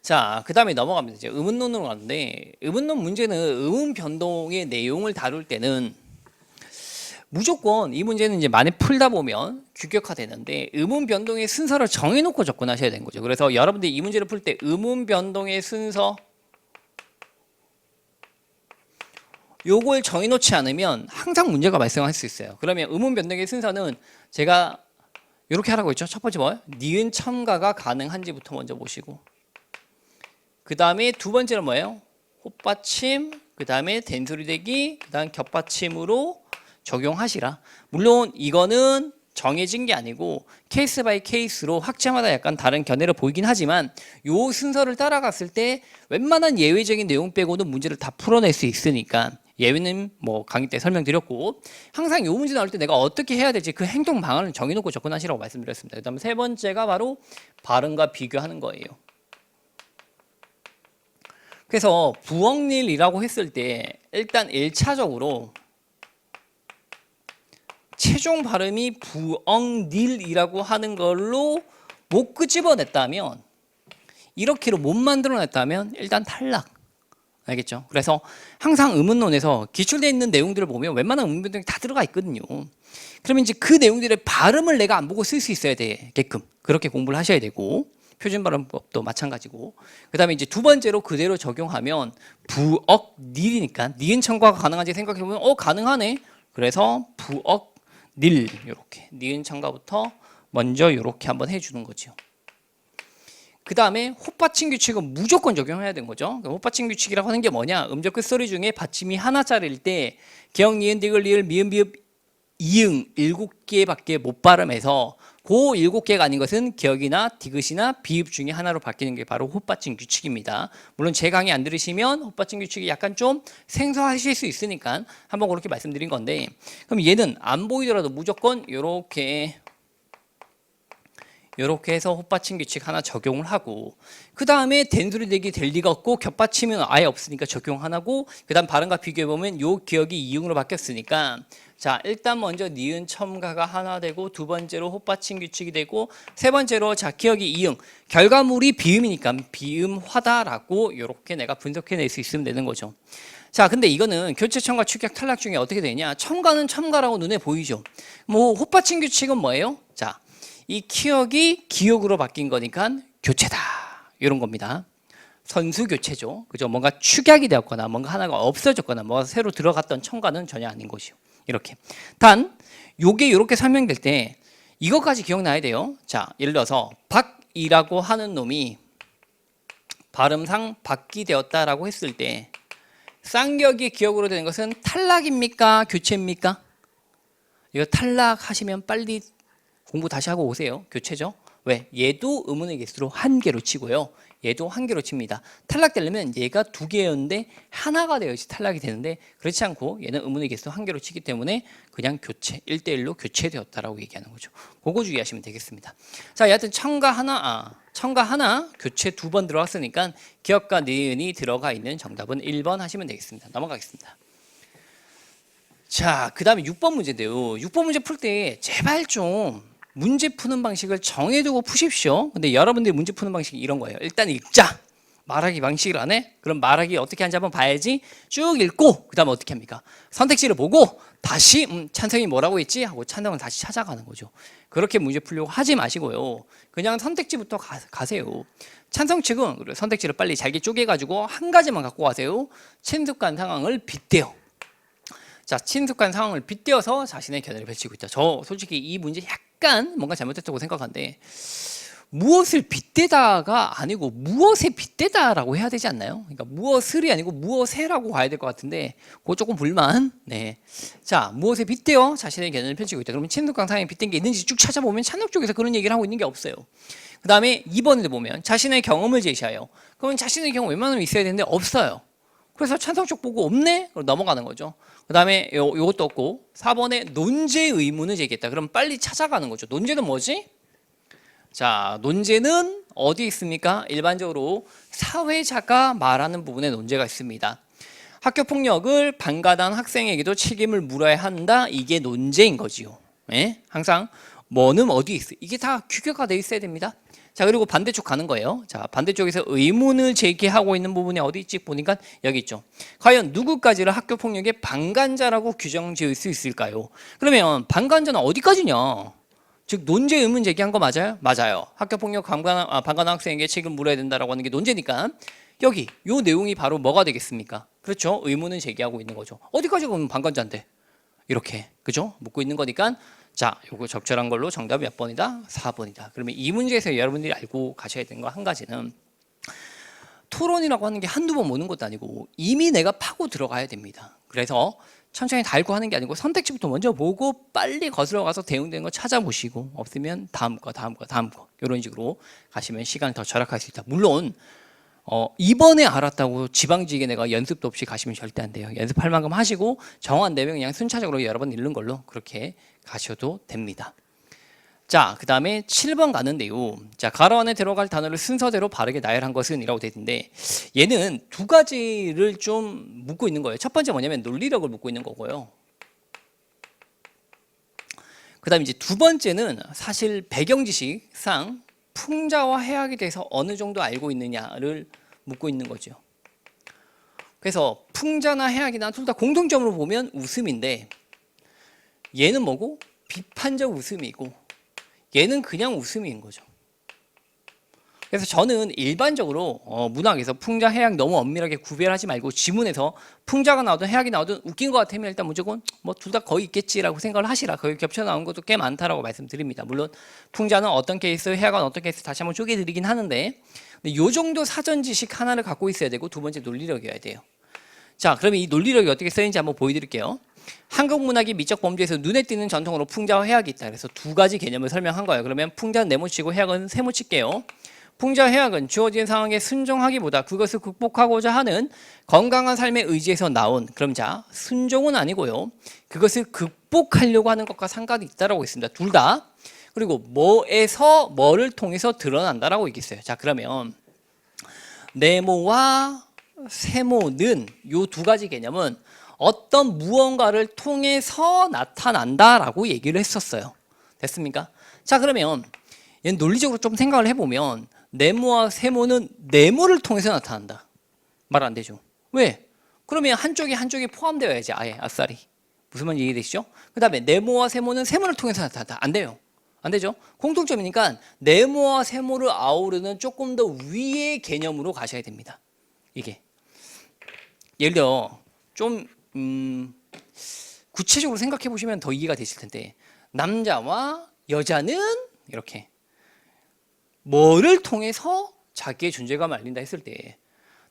자, 그 다음에 넘어갑니다. 이제 의문론으로 가는데 의문론 문제는 의문 변동의 내용을 다룰 때는 무조건 이 문제는 이제 많이 풀다 보면 규격화되는데 의문 변동의 순서를 정해놓고 접근하셔야 되는 거죠. 그래서 여러분들이 이 문제를 풀 때 의문 변동의 순서 요걸 정해놓지 않으면 항상 문제가 발생할 수 있어요. 그러면 의문 변동의 순서는 제가 이렇게 하라고 했죠. 첫 번째 뭐예요? 니은 첨가가 가능한지부터 먼저 보시고, 그 다음에 두 번째는 뭐예요? 헛받침, 그 다음에 된소리대기, 그 다음 겹받침으로 적용하시라. 물론 이거는 정해진 게 아니고 케이스 바이 케이스로 학자마다 약간 다른 견해를 보이긴 하지만 요 순서를 따라갔을 때 웬만한 예외적인 내용 빼고는 문제를 다 풀어낼 수 있으니까 예외는 뭐 강의 때 설명드렸고, 항상 요 문제 나올 때 내가 어떻게 해야 될지 그 행동 방안을 정해놓고 접근하시라고 말씀드렸습니다. 그 다음에 세 번째가 바로 발음과 비교하는 거예요. 그래서 부엉릴이라고 했을 때 일단 1차적으로 최종 발음이 부엉닐이라고 하는 걸로 못 끄집어냈다면, 이렇게로 못 만들어냈다면 일단 탈락. 알겠죠? 그래서 항상 의문론에서 기출되어 있는 내용들을 보면 웬만한 의문 변동이 다 들어가 있거든요. 그러면 이제 그 내용들의 발음을 내가 안 보고 쓸 수 있어야 되게끔 그렇게 공부를 하셔야 되고, 표준 발음법도 마찬가지고, 그 다음에 이제 두 번째로 그대로 적용하면 부억닐이니까 니은 첨가가 가능한지 생각해보면 가능하네. 그래서 부억닐, 이렇게 니은 첨가부터 먼저 이렇게 한번 해주는 거죠. 그 다음에 헛받침 규칙은 무조건 적용해야 되는 거죠. 헛받침 규칙이라고 하는 게 뭐냐? 음절 끝소리 중에 받침이 하나짜리일 때 기역, 니은, 디귿, 리을, 미음, 비읍, 이응 7개밖에 못 발음해서 그 7개가 아닌 것은 기역이나 디귿이나 비읍 중에 하나로 바뀌는 게 바로 헛받침 규칙입니다. 물론 제 강의 안 들으시면 헛받침 규칙이 약간 좀 생소하실 수 있으니까 한번 그렇게 말씀드린 건데, 그럼 얘는 안 보이더라도 무조건 이렇게 해서 헛받침 규칙 하나 적용을 하고, 그 다음에 된소리 대기 될 리가 없고 겹받침은 아예 없으니까 적용 하나고, 그 다음 발음과 비교해보면 요 기역이 이응으로 바뀌었으니까 자, 일단 먼저 니은 첨가가 하나 되고, 두 번째로 헛받침 규칙이 되고, 세 번째로 자 기역이 이응, 결과물이 비음이니까 비음화다라고 이렇게 내가 분석해낼 수 있으면 되는 거죠. 자, 근데 이거는 교체 첨가 축약 탈락 중에 어떻게 되냐? 첨가는 첨가라고 눈에 보이죠. 뭐 헛받침 규칙은 뭐예요? 자, 이 기역이 기역으로 바뀐 거니까 교체다, 이런 겁니다. 선수 교체죠. 그죠? 뭔가 축약이 되었거나 뭔가 하나가 없어졌거나 뭐가 새로 들어갔던 첨가는 전혀 아닌 것이요. 이렇게. 단 요게 이렇게 설명될 때 이것까지 기억나야 돼요. 자, 예를 들어서 박이라고 하는 놈이 발음상 박이 되었다라고 했을 때 쌍격이 기역으로 되는 것은 탈락입니까? 교체입니까? 이거 탈락하시면 빨리 공부 다시 하고 오세요. 교체죠. 왜? 얘도 의문의 개수로 한 개로 치고요. 얘도 한 개로 칩니다. 탈락되려면 얘가 두 개였는데 하나가 되어야지 탈락이 되는데 그렇지 않고 얘는 의문의 개수 한 개로 치기 때문에 그냥 교체 1대1로 교체되었다라고 얘기하는 거죠. 그거 주의하시면 되겠습니다. 자, 여하튼 첨가 하나 교체 두 번 들어갔으니까 기억과 니은이 들어가 있는 정답은 1번 하시면 되겠습니다. 넘어가겠습니다. 자, 그 다음에 6번 문제인데요. 6번 문제 풀 때 제발 좀 문제 푸는 방식을 정해두고 푸십시오. 근데 여러분들이 문제 푸는 방식이 이런 거예요. 일단 읽자. 말하기 방식을 안 해? 그럼 말하기 어떻게 하는지 한번 봐야지. 쭉 읽고 그 다음에 어떻게 합니까? 선택지를 보고 다시 찬성이 뭐라고 했지? 하고 찬성을 다시 찾아가는 거죠. 그렇게 문제 풀려고 하지 마시고요. 그냥 선택지부터 가세요. 찬성 측은 선택지를 빨리 잘게 쪼개가지고 한 가지만 갖고 가세요. 친숙한 상황을 빗대요. 자, 친숙한 상황을 빗대어서 자신의 견해를 펼치고 있다. 저 솔직히 이 문제 약간 뭔가 잘못했다고 생각하는데 무엇을 빗대다가 아니고 무엇에 빗대다라고 해야 되지 않나요? 그러니까 무엇을이 아니고 무엇에라고 가야 될 것 같은데 그거 조금 불만. 네. 자, 무엇에 빗대어 자신의 견해를 펼치고 있다. 그러면 친숙한 상황에 빗댄 게 있는지 쭉 찾아보면 찬성 쪽에서 그런 얘기를 하고 있는 게 없어요. 그 다음에 2번에도 보면 자신의 경험을 제시하여. 그러면 자신의 경험 웬만하면 있어야 되는데 없어요. 그래서 찬성 쪽 보고 없네? 그럼 넘어가는 거죠. 그 다음에 요것도 없고 4번에 논제 의문을 제기했다. 그럼 빨리 찾아가는 거죠. 논제는 뭐지? 자, 논제는 어디 있습니까? 일반적으로 사회자가 말하는 부분에 논제가 있습니다. 학교폭력을 방관한 학생에게도 책임을 물어야 한다. 이게 논제인 거지요. 예? 항상 뭐는 어디 있어? 이게 다 규격화 되어 있어야 됩니다. 자, 그리고 반대쪽 가는 거예요. 자, 반대쪽에서 의문을 제기하고 있는 부분이 어디 있지? 보니까 여기 있죠. 과연 누구까지를 학교폭력의 방관자라고 규정 지을 수 있을까요? 그러면 방관자는 어디까지냐? 즉 논제 의문 제기한 거 맞아요? 맞아요. 학교폭력 방관한 학생에게 책임을 물어야 된다라고 하는 게 논제니까 여기 요 내용이 바로 뭐가 되겠습니까? 그렇죠. 의문을 제기하고 있는 거죠. 어디까지 보면 방관자인데 이렇게 그죠? 묻고 있는 거니까 자, 요거 적절한 걸로 정답이 몇 번이다? 4번이다. 그러면 이 문제에서 여러분들이 알고 가셔야 되는 거 한 가지는 토론이라고 하는 게 한두 번 모는 것도 아니고 이미 내가 파고 들어가야 됩니다. 그래서 천천히 다 읽고 하는 게 아니고 선택지부터 먼저 보고 빨리 거슬러 가서 대응되는 거 찾아보시고 없으면 다음 거 이런 식으로 가시면 시간을 더 절약할 수 있다. 물론 이번에 알았다고 지방직에 내가 연습도 없이 가시면 절대 안 돼요. 연습할 만큼 하시고 정한 내용 그냥 순차적으로 여러 번 읽는 걸로 그렇게 가셔도 됩니다. 자, 그 다음에 7번 가는데요. 자, 가로 안에 들어갈 단어를 순서대로 바르게 나열한 것은 이라고 되어 있는데 얘는 두 가지를 좀 묻고 있는 거예요. 첫 번째 뭐냐면 논리력을 묻고 있는 거고요. 그 다음에 이제 두 번째는 사실 배경 지식상 풍자와 해악에 대해서 어느 정도 알고 있느냐를 묻고 있는 거죠. 그래서 풍자나 해악이나 둘 다 공통점으로 보면 웃음인데 얘는 뭐고? 비판적 웃음이고 얘는 그냥 웃음인 거죠. 그래서 저는 일반적으로 문학에서 풍자, 해악 너무 엄밀하게 구별하지 말고 지문에서 풍자가 나오든 해악이 나오든 웃긴 것 같으면 일단 무조건 뭐 둘 다 거의 있겠지라고 생각을 하시라. 거기 겹쳐 나온 것도 꽤 많다라고 말씀드립니다. 물론 풍자는 어떤 케이스, 해악은 어떤 케이스 다시 한번 쪼개드리긴 하는데 이 정도 사전 지식 하나를 갖고 있어야 되고 두 번째 논리력이어야 돼요. 자, 그러면 이 논리력이 어떻게 쓰이는지 한번 보여드릴게요. 한국 문학의 미적 범주에서 눈에 띄는 전통으로 풍자와 해악이 있다. 그래서 두 가지 개념을 설명한 거예요. 그러면 풍자는 네모치고 해악은 세모칠게요. 풍자 해악은 주어진 상황에 순종하기보다 그것을 극복하고자 하는 건강한 삶의 의지에서 나온 그럼 자 순종은 아니고요. 그것을 극복하려고 하는 것과 상관이 있다라고 있습니다. 둘 다. 그리고 뭐에서 뭐를 통해서 드러난다라고 얘기했어요. 자, 그러면 네모와 세모는 요 두 가지 개념은 어떤 무언가를 통해서 나타난다라고 얘기를 했었어요. 됐습니까? 자, 그러면 얘는 논리적으로 좀 생각을 해보면 네모와 세모는 네모를 통해서 나타난다. 말 안 되죠. 왜? 그러면 한쪽이 포함되어야지. 아예 아싸리. 무슨 말인지 이해되시죠? 그 다음에 네모와 세모는 세모를 통해서 나타난다. 안 돼요. 안 되죠? 공통점이니까 네모와 세모를 아우르는 조금 더 위의 개념으로 가셔야 됩니다. 이게 예를 들어 좀 구체적으로 생각해 보시면 더 이해가 되실 텐데 남자와 여자는 이렇게 뭐를 통해서 자기의 존재감을 알린다 했을 때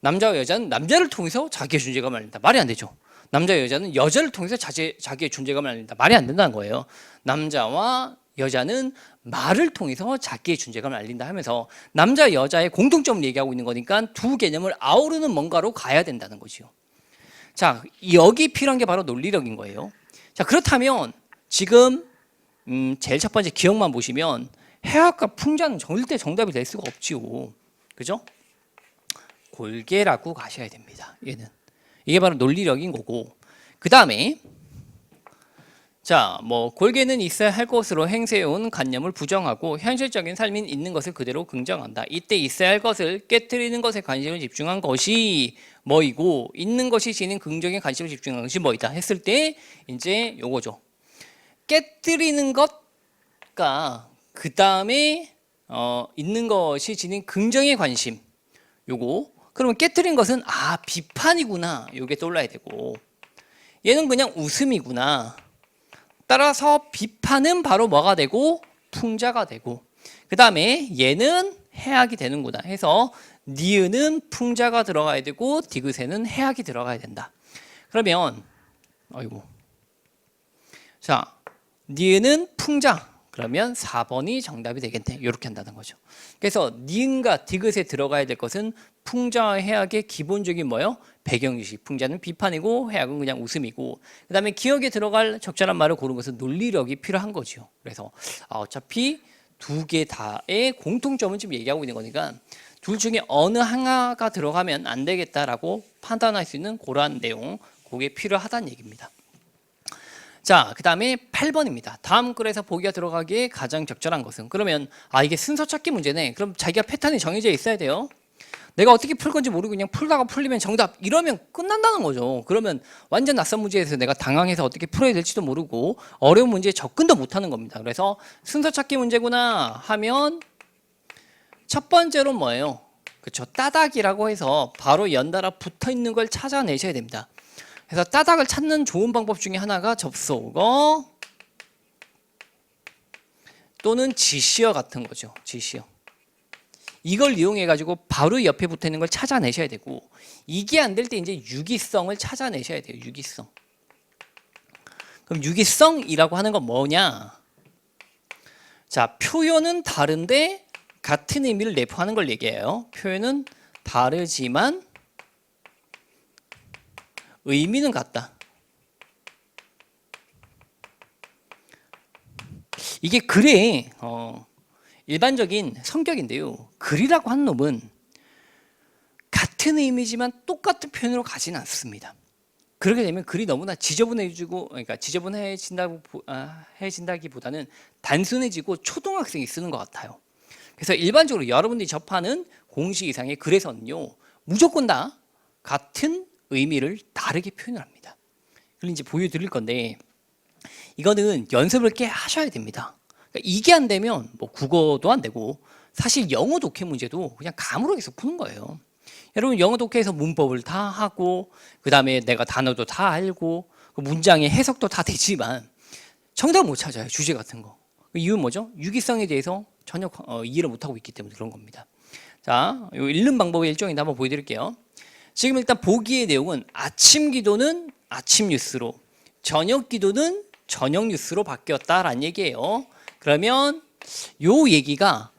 남자와 여자는 남자를 통해서 자기의 존재감을 알린다. 말이 안 되죠. 남자 여자는 여자를 통해서 자기의 존재감을 알린다. 말이 안 된다는 거예요. 남자와 여자는 말을 통해서 자기의 존재감을 알린다 하면서 남자 여자의 공통점을 얘기하고 있는 거니까 두 개념을 아우르는 뭔가로 가야 된다는 거죠. 자, 여기 필요한 게 바로 논리력인 거예요. 자, 그렇다면 지금 제일 첫 번째 기억만 보시면 해학과 풍자는 절대 정답이 될 수가 없지요. 그죠? 골개라고 가셔야 됩니다. 얘는. 이게 바로 논리력인 거고. 그 다음에 자, 뭐 골개는 있어야 할 것으로 행세해온 관념을 부정하고 현실적인 삶인 있는 것을 그대로 긍정한다. 이때 있어야 할 것을 깨트리는 것에 관심을 집중한 것이 뭐이고 있는 것이 지닌 긍정에 관심을 집중한 것이 뭐이다 했을 때 이제 요거죠. 깨트리는 것과 그 다음에 있는 것이 지닌 긍정의 관심 요거. 그러면 깨트린 것은 비판이구나 요게 떠올라야 되고 얘는 그냥 웃음이구나. 따라서 비판은 바로 뭐가 되고 풍자가 되고 그 다음에 얘는 해악이 되는구나 해서 니은은 풍자가 들어가야 되고 디귿에는 해악이 들어가야 된다. 그러면 자 니은은 풍자 그러면 4번이 정답이 되겠네. 이렇게 한다는 거죠. 그래서 니은과 디귿에 들어가야 될 것은 풍자와 해악의 기본적인 뭐예요? 배경유식. 풍자는 비판이고 해악은 그냥 웃음이고 그 다음에 기억에 들어갈 적절한 말을 고르는 것은 논리력이 필요한 거죠. 그래서 어차피 두 개 다의 공통점은 지금 얘기하고 있는 거니까 둘 중에 어느 하나가 들어가면 안 되겠다라고 판단할 수 있는 그러한 내용 그게 필요하다는 얘기입니다. 자, 그 다음에 8번입니다. 다음 글에서 보기가 들어가기에 가장 적절한 것은 그러면 이게 순서 찾기 문제네. 그럼 자기가 패턴이 정해져 있어야 돼요. 내가 어떻게 풀 건지 모르고 그냥 풀다가 풀리면 정답 이러면 끝난다는 거죠. 그러면 완전 낯선 문제에서 내가 당황해서 어떻게 풀어야 될지도 모르고 어려운 문제에 접근도 못하는 겁니다. 그래서 순서 찾기 문제구나 하면 첫 번째로 뭐예요? 그렇죠. 따닥이라고 해서 바로 연달아 붙어 있는 걸 찾아내셔야 됩니다. 그래서 따닥을 찾는 좋은 방법 중에 하나가 접속어 또는 지시어 같은 거죠. 지시어. 이걸 이용해 가지고 바로 옆에 붙어 있는 걸 찾아내셔야 되고 이게 안 될 때 이제 유기성을 찾아내셔야 돼요. 유기성. 그럼 유기성이라고 하는 건 뭐냐? 자, 표현은 다른데 같은 의미를 내포하는 걸 얘기해요. 표현은 다르지만 의미는 같다. 이게 글의 일반적인 성격인데요. 글이라고 하는 놈은 같은 의미지만 똑같은 표현으로 가지는 않습니다. 그렇게 되면 글이 너무나 지저분해지고, 그러니까 지저분해진다기보다는 단순해지고 초등학생이 쓰는 것 같아요. 그래서 일반적으로 여러분들이 접하는 공식 이상의 글에서는요, 무조건 다 같은 의미를 다르게 표현을 합니다. 그걸 이제 보여드릴 건데 이거는 연습을 꽤 하셔야 됩니다. 그러니까 이게 안 되면 뭐 국어도 안 되고 사실 영어 독해 문제도 그냥 감으로 계속 푸는 거예요. 여러분 영어 독해에서 문법을 다 하고 그 다음에 내가 단어도 다 알고 그 문장의 해석도 다 되지만 정답을 못 찾아요. 주제 같은 거. 그 이유는 뭐죠? 유기성에 대해서 전혀 이해를 못하고 있기 때문에 그런 겁니다. 자, 요 읽는 방법의 일종인데 한번 보여드릴게요. 지금 일단 보기의 내용은 아침 기도는 아침 뉴스로 저녁 기도는 저녁 뉴스로 바뀌었다라는 얘기예요. 그러면 요 얘기가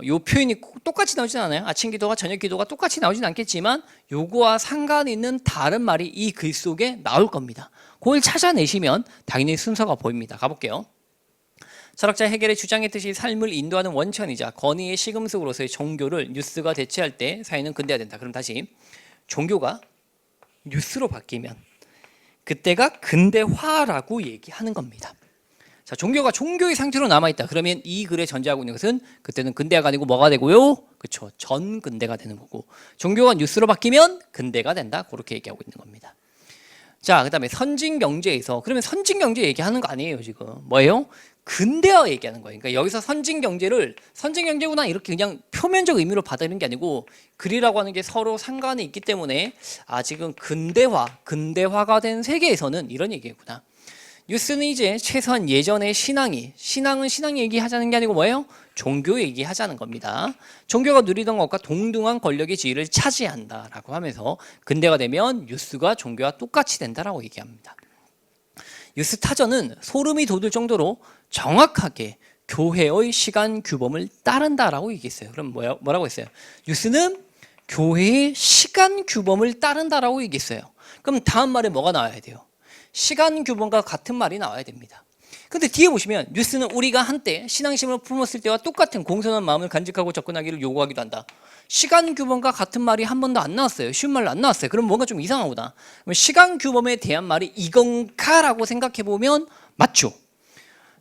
요 표현이 똑같이 나오진 않아요. 아침 기도가 저녁 기도가 똑같이 나오진 않겠지만 요거와 상관 있는 다른 말이 이 글 속에 나올 겁니다. 그걸 찾아내시면 당연히 순서가 보입니다. 가볼게요. 철학자 헤겔의 주장했듯이 삶을 인도하는 원천이자 권위의 시금석으로서의 종교를 뉴스가 대체할 때 사회는 근대화 된다. 그럼 다시 종교가 뉴스로 바뀌면 그때가 근대화라고 얘기하는 겁니다. 자, 종교가 종교의 상태로 남아있다. 그러면 이 글에 전제하고 있는 것은 그때는 근대화가 아니고 뭐가 되고요? 그렇죠. 전근대가 되는 거고 종교가 뉴스로 바뀌면 근대가 된다. 그렇게 얘기하고 있는 겁니다. 자, 그 다음에 선진경제에서 그러면 선진경제 얘기하는 거 아니에요 지금. 뭐예요? 근대화 얘기하는 거예요. 그러니까 여기서 선진경제를 선진경제구나 이렇게 그냥 표면적 의미로 받아들이는 게 아니고 글이라고 하는 게 서로 상관이 있기 때문에 지금 근대화가 된 세계에서는 이런 얘기구나. 뉴스는 이제 최소한 예전의 신앙은 신앙 얘기하자는 게 아니고 뭐예요? 종교 얘기하자는 겁니다. 종교가 누리던 것과 동등한 권력의 지위를 차지한다라고 하면서 근대가 되면 뉴스가 종교와 똑같이 된다라고 얘기합니다. 뉴스 타전은 소름이 돋을 정도로 정확하게 교회의 시간 규범을 따른다라고 얘기했어요. 그럼 뭐라고 했어요? 뉴스는 교회의 시간 규범을 따른다라고 얘기했어요. 그럼 다음 말에 뭐가 나와야 돼요? 시간 규범과 같은 말이 나와야 됩니다. 근데 뒤에 보시면 뉴스는 우리가 한때 신앙심을 품었을 때와 똑같은 공손한 마음을 간직하고 접근하기를 요구하기도 한다. 시간 규범과 같은 말이 한 번도 안 나왔어요. 쉬운 말로 안 나왔어요. 그럼 뭔가 좀 이상하구나. 시간 규범에 대한 말이 이건가라고 생각해 보면 맞죠.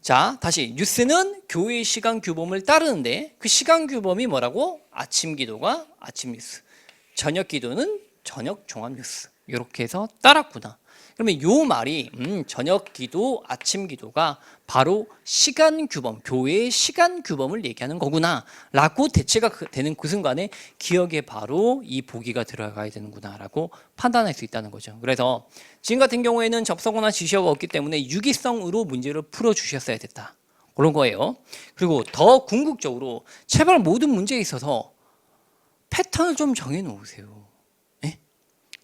자, 다시 뉴스는 교회의 시간 규범을 따르는데 그 시간 규범이 뭐라고? 아침 기도가 아침 뉴스, 저녁 기도는 저녁 종합 뉴스. 이렇게 해서 따랐구나. 그러면 요 말이 저녁 기도, 아침 기도가 바로 시간 규범, 교회의 시간 규범을 얘기하는 거구나 라고 대체가 되는 그 순간에 기억에 바로 이 보기가 들어가야 되는구나 라고 판단할 수 있다는 거죠. 그래서 지금 같은 경우에는 접속어나 지시어가 없기 때문에 유기성으로 문제를 풀어주셨어야 됐다. 그런 거예요. 그리고 더 궁극적으로 제발 모든 문제에 있어서 패턴을 좀 정해놓으세요. 네?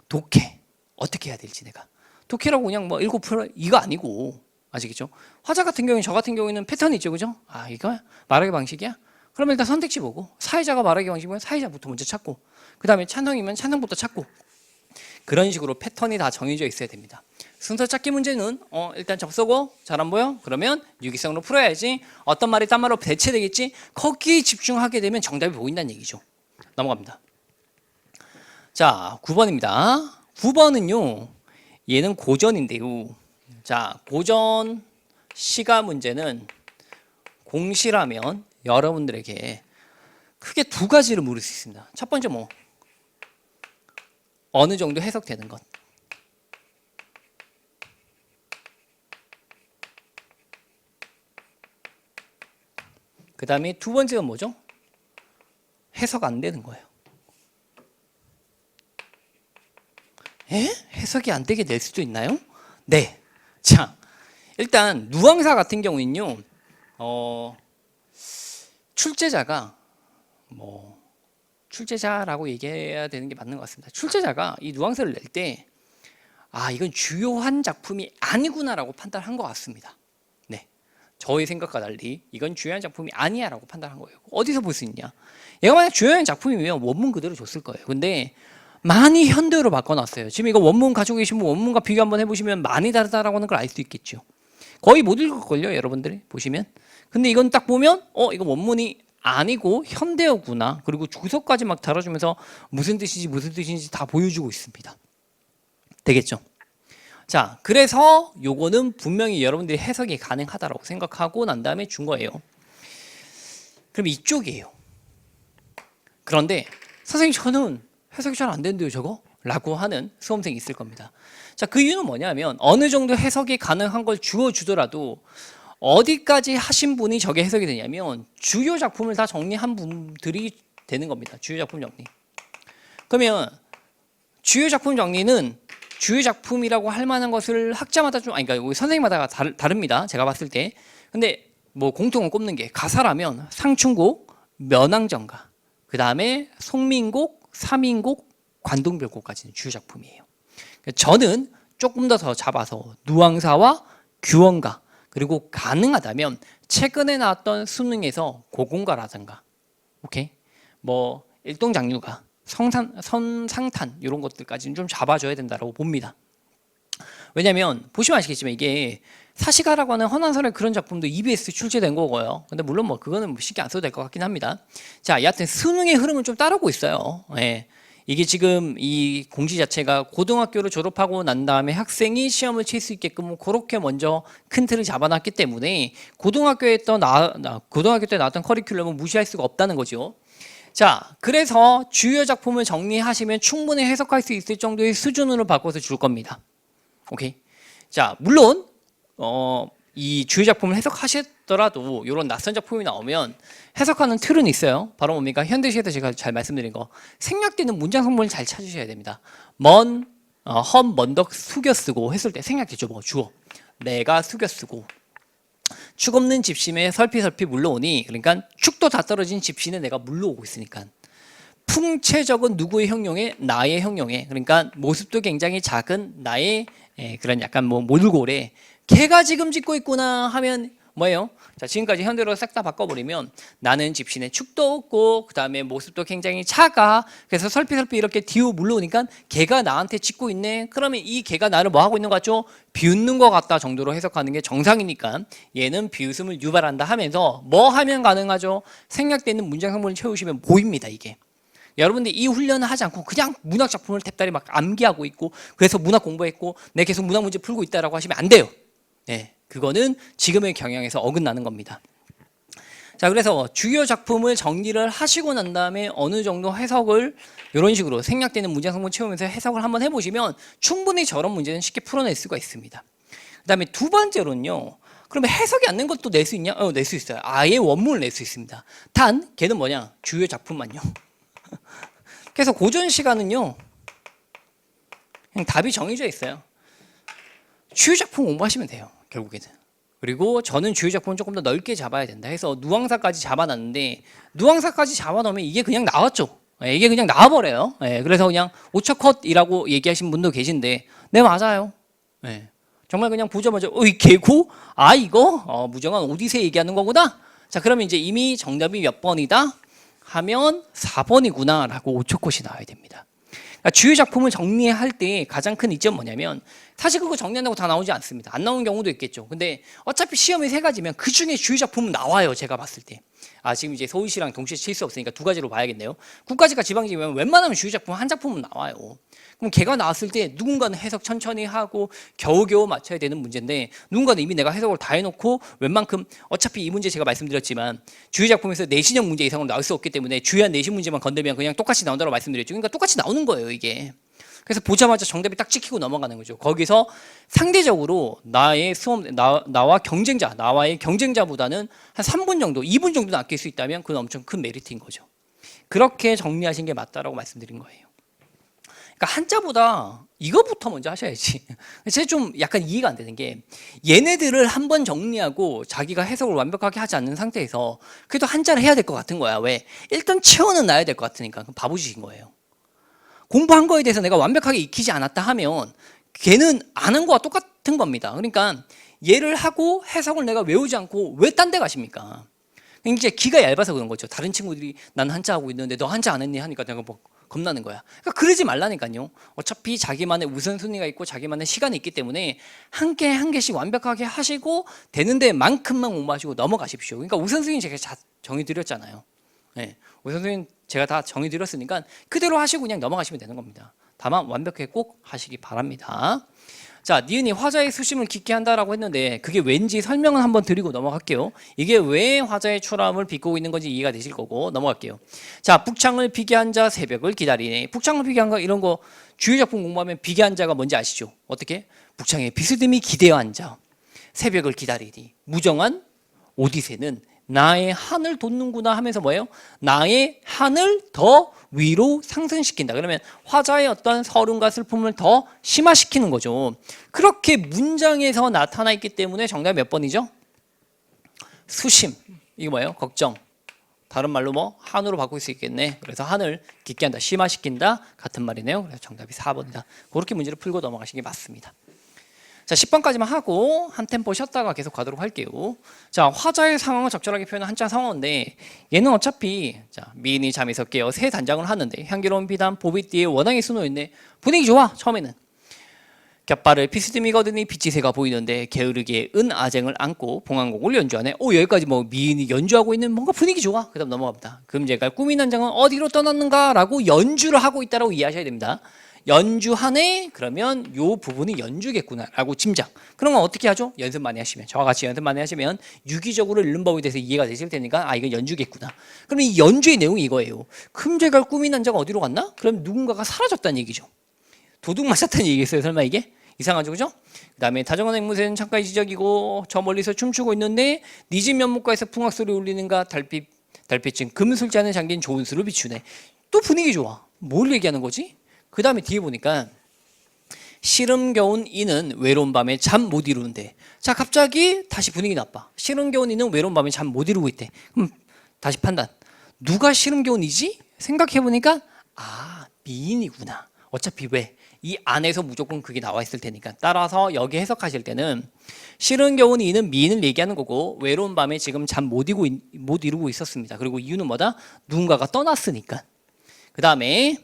독해. 어떻게 해야 될지 내가. 독해라고 그냥 뭐 읽고 풀어 이거 아니고 아시겠죠? 화자 같은 경우에 저 같은 경우에는 패턴이 있죠, 그죠? 아 이거 말하기 방식이야? 그러면 일단 선택지 보고 사회자가 말하기 방식이면 사회자부터 먼저 찾고 그 다음에 찬성이면 찬성부터 찾고 그런 식으로 패턴이 다 정해져 있어야 됩니다. 순서 찾기 문제는 일단 접속어 잘 안 보여? 그러면 유기성으로 풀어야지. 어떤 말이 딴 말로 대체되겠지? 거기에 집중하게 되면 정답이 보인다는 얘기죠. 넘어갑니다. 자, 9번입니다. 9번은요. 얘는 고전인데요. 자, 고전 시가 문제는 공시라면 여러분들에게 크게 두 가지를 물을 수 있습니다. 첫 번째 뭐 어느 정도 해석되는 것. 그 다음에 두 번째가 뭐죠? 해석 안 되는 거예요. 해석이 안 되게 낼 수도 있나요? 네. 자, 일단 누앙사 같은 경우는요. 출제자가 출제자라고 얘기해야 되는 게 맞는 것 같습니다. 출제자가 이 누앙사를 낼 때 이건 주요한 작품이 아니구나라고 판단한 것 같습니다. 네. 저의 생각과 달리 이건 주요한 작품이 아니야라고 판단한 거예요. 어디서 볼 수 있냐? 얘가 만약 주요한 작품이면 원문 그대로 줬을 거예요. 근데 많이 현대어로 바꿔놨어요. 지금 이거 원문 가지고 계시면 원문과 비교 한번 해보시면 많이 다르다라고 하는 걸 알 수 있겠죠. 거의 못 읽을걸요, 여러분들이 보시면. 근데 이건 딱 보면 이거 원문이 아니고 현대어구나. 그리고 주석까지 막 달아주면서 무슨 뜻인지 다 보여주고 있습니다. 되겠죠? 자, 그래서 요거는 분명히 여러분들이 해석이 가능하다라고 생각하고 난 다음에 준 거예요. 그럼 이쪽이에요. 그런데 선생님 저는 해석이 잘 안 되는데요 저거? 라고 하는 수험생이 있을 겁니다. 자, 그 이유는 뭐냐면 어느 정도 해석이 가능한 걸 주어주더라도 어디까지 하신 분이 저게 해석이 되냐면 주요 작품을 다 정리한 분들이 되는 겁니다. 주요 작품 정리. 그러면 주요 작품 정리는 주요 작품이라고 할 만한 것을 학자마다 그러니까 선생님마다 다릅니다. 제가 봤을 때. 근데 뭐 공통은 꼽는 게 가사라면 상춘곡, 면왕정가, 그 다음에 송민곡, 삼인곡, 관동별곡까지는 주요 작품이에요. 저는 조금 더 잡아서 누앙사와 규원가 그리고 가능하다면 최근에 나왔던 수능에서 고공가라든가, 오케이, 뭐 일동장류가, 선상탄 이런 것들까지는 좀 잡아줘야 된다고 봅니다. 왜냐하면 보시면 아시겠지만 이게 사시가라고 하는 허난설의 그런 작품도 EBS 출제된 거고요. 근데 물론 뭐 그거는 신경 안 써도 될 것 같긴 합니다. 자, 여하튼 수능의 흐름은 좀 따르고 있어요. 예. 이게 지금 이 공지 자체가 고등학교를 졸업하고 난 다음에 학생이 시험을 칠 수 있게끔 그렇게 먼저 큰 틀을 잡아놨기 때문에 고등학교 때 나왔던 커리큘럼은 무시할 수가 없다는 거죠. 자, 그래서 주요 작품을 정리하시면 충분히 해석할 수 있을 정도의 수준으로 바꿔서 줄 겁니다. 오케이. 자, 물론 이 주요 작품을 해석하시더라도 이런 낯선 작품이 나오면 해석하는 틀은 있어요. 바로 뭡니까? 현대시에서 제가 잘 말씀드린 거, 생략되는 문장 성분을 잘 찾으셔야 됩니다. 먼, 험, 먼덕, 숙여 쓰고 했을 때 생략되죠. 뭐 주어. 내가 숙여 쓰고 축 없는 집신에 설피설피 물러오니 그러니까 축도 다 떨어진 집신에 내가 물러오고 있으니까 풍채적은 누구의 형용에 나의 형용에 그러니까 모습도 굉장히 작은 나의 그런 약간 뭐 몰골에 걔가 지금 짓고 있구나 하면 뭐예요? 자, 지금까지 현대로 싹 다 바꿔버리면 나는 집신에 축도 없고 그 다음에 모습도 굉장히 작아. 그래서 설피설피 이렇게 뒤로 물러오니까 걔가 나한테 짓고 있네. 그러면 이 걔가 나를 뭐 하고 있는 것 같죠? 비웃는 것 같다 정도로 해석하는 게 정상이니까 얘는 비웃음을 유발한다 하면서 뭐 하면 가능하죠? 생략되는 문장 성분을 채우시면 보입니다 이게. 여러분들이 이 훈련을 하지 않고 그냥 문학 작품을 탭다리 막 암기하고 있고 그래서 문학 공부했고 내가 계속 문학 문제 풀고 있다라고 하시면 안 돼요. 네, 그거는 지금의 경향에서 어긋나는 겁니다. 자, 그래서 주요 작품을 정리를 하시고 난 다음에 어느 정도 해석을 이런 식으로 생략되는 문장 성분 채우면서 해석을 한번 해보시면 충분히 저런 문제는 쉽게 풀어낼 수가 있습니다. 그 다음에 두 번째로는요. 그러면 해석이 안 된 것도 낼 수 있냐? 낼 수 있어요. 아예 원문을 낼 수 있습니다. 단 걔는 뭐냐? 주요 작품만요. 그래서 고전 시간은요. 그냥 답이 정해져 있어요. 주요 작품 공부하시면 돼요. 결국에는. 그리고 저는 주요 작품은 조금 더 넓게 잡아야 된다 해서 누앙사까지 잡아놨는데 누앙사까지 잡아놓으면 이게 그냥 나왔죠. 이게 그냥 나와버려요. 그래서 그냥 오처컷이라고 얘기하신 분도 계신데 네 맞아요. 정말 그냥 보자마자 어이 개고? 아 이거? 무정한 오디세이 얘기하는 거구나? 자 그러면 이제 이미 정답이 몇 번이다? 하면 4번이구나 라고 오처컷이 나와야 됩니다. 그러니까 주요 작품을 정리할 때 가장 큰 이점은 뭐냐면 사실 그거 정리한다고 다 나오지 않습니다. 안 나오는 경우도 있겠죠. 근데 어차피 시험이 세 가지면 그 중에 주요 작품은 나와요. 제가 봤을 때. 지금 이제 서울시랑 동시에 칠 수 없으니까 두 가지로 봐야겠네요. 국가직과 지방직이면 웬만하면 주요 작품 한 작품은 나와요. 그럼 걔가 나왔을 때 누군가는 해석 천천히 하고 겨우겨우 맞춰야 되는 문제인데 누군가는 이미 내가 해석을 다 해놓고 웬만큼 어차피 이 문제 제가 말씀드렸지만 주요 작품에서 내신형 문제 이상으로 나올 수 없기 때문에 주요한 내신 문제만 건들면 그냥 똑같이 나온다고 말씀드렸죠. 그러니까 똑같이 나오는 거예요 이게. 그래서 보자마자 정답이 딱 찍히고 넘어가는 거죠. 거기서 상대적으로 나의 수험 나와 경쟁자 나와의 경쟁자보다는 한 3분 정도 2분 정도 아낄 수 있다면 그건 엄청 큰 메리트인 거죠. 그렇게 정리하신 게 맞다라고 말씀드린 거예요. 그러니까 한자보다 이거부터 먼저 하셔야지. 제가 좀 약간 이해가 안 되는 게 얘네들을 한번 정리하고 자기가 해석을 완벽하게 하지 않는 상태에서 그래도 한자를 해야 될 것 같은 거야. 왜? 일단 채워는 놔야 될 것 같으니까. 그럼 바보짓인 거예요. 공부한 거에 대해서 내가 완벽하게 익히지 않았다 하면 걔는 안 한 거와 똑같은 겁니다. 그러니까 얘를 하고 해석을 내가 외우지 않고 왜 딴 데 가십니까? 이제 기가 얇아서 그런 거죠. 다른 친구들이 난 한자 하고 있는데 너 한자 안 했니? 하니까 내가 뭐 겁나는 거야. 그러니까 그러지 말라니까요. 어차피 자기만의 우선순위가 있고 자기만의 시간이 있기 때문에 한 개 한 개씩 완벽하게 하시고 되는 데만큼만 공부하시고 넘어가십시오. 그러니까 우선순위 제가 다 정해드렸잖아요. 우선순위 제가 다 정해드렸으니까 그대로 하시고 그냥 넘어가시면 되는 겁니다. 다만 완벽하게 꼭 하시기 바랍니다. 자, 니은이 화자의 수심을 깊게 한다라고 했는데 그게 왠지 설명을 한번 드리고 넘어갈게요. 이게 왜 화자의 초람을 비꼬고 있는 건지 이해가 되실 거고 넘어갈게요. 자, 북창을 비계한 자 새벽을 기다리네. 북창을 비계한 거 이런 거 주요 작품 공부하면 비계한 자가 뭔지 아시죠? 어떻게? 북창의 비스듬히 기대어 앉아 새벽을 기다리니 무정한 오디세는 나의 한을 돋는구나 하면서 뭐예요? 나의 한을 더 위로 상승시킨다. 그러면 화자의 어떤 서름과 슬픔을 더 심화시키는 거죠. 그렇게 문장에서 나타나 있기 때문에 정답이 몇 번이죠? 수심. 이게 뭐예요? 걱정. 다른 말로 뭐 한으로 바꿀 수 있겠네. 그래서 한을 깊게 한다, 심화시킨다 같은 말이네요. 그래서 정답이 4번이다. 그렇게 문제를 풀고 넘어가시는 게 맞습니다. 자, 10번까지만 하고 한 템포 쉬었다가 계속 가도록 할게요. 자, 화자의 상황을 적절하게 표현한 한자 상어인데 얘는 어차피 자, 미인이 잠에서 깨어 새 단장을 하는데 향기로운 비단 보빗뒤에 원앙이 수놓였네. 분위기 좋아 처음에는. 곁발을 비스듬히 거드니 빛지새가 보이는데 게으르게 은아쟁을 안고 봉황곡을 연주하네. 여기까지 뭐 미인이 연주하고 있는 뭔가 분위기 좋아. 그 다음 넘어갑니다. 금제갈 꾸민 한장은 어디로 떠났는가 라고 연주를 하고 있다고 이해하셔야 됩니다. 연주하네? 그러면 요 부분이 연주겠구나 라고 짐작. 그런 건 어떻게 하죠? 연습 많이 하시면, 저와 같이 연습 많이 하시면 유기적으로 읽는 법에 대해서 이해가 되실 테니까 이건 연주겠구나. 그럼 이 연주의 내용이 이거예요. 금제갈 꾸민 한자가 어디로 갔나? 그럼 누군가가 사라졌다는 얘기죠. 도둑 맞았다는 얘기겠어요 설마 이게? 이상하죠, 그죠? 그 다음에 다정한 앵무새는 창가에 지적이고 저 멀리서 춤추고 있는데 네 집 면목가에서 풍악소리 울리는가 달빛은 금술잔에 잠긴 좋은 수를 비추네. 또 분위기 좋아. 뭘 얘기하는 거지? 그 다음에 뒤에 보니까 시름 겨운 이는 외로운 밤에 잠 못 이루는데. 자, 갑자기 다시 분위기 나빠. 시름 겨운 이는 외로운 밤에 잠 못 이루고 있대. 그럼 다시 판단. 누가 시름 겨운 이지? 생각해보니까 미인이구나. 어차피 왜? 이 안에서 무조건 그게 나와 있을 테니까. 따라서 여기 해석하실 때는 시름 겨운 이는 미인을 얘기하는 거고, 외로운 밤에 지금 잠 못 이루고 있었습니다. 그리고 이유는 뭐다? 누군가가 떠났으니까. 그 다음에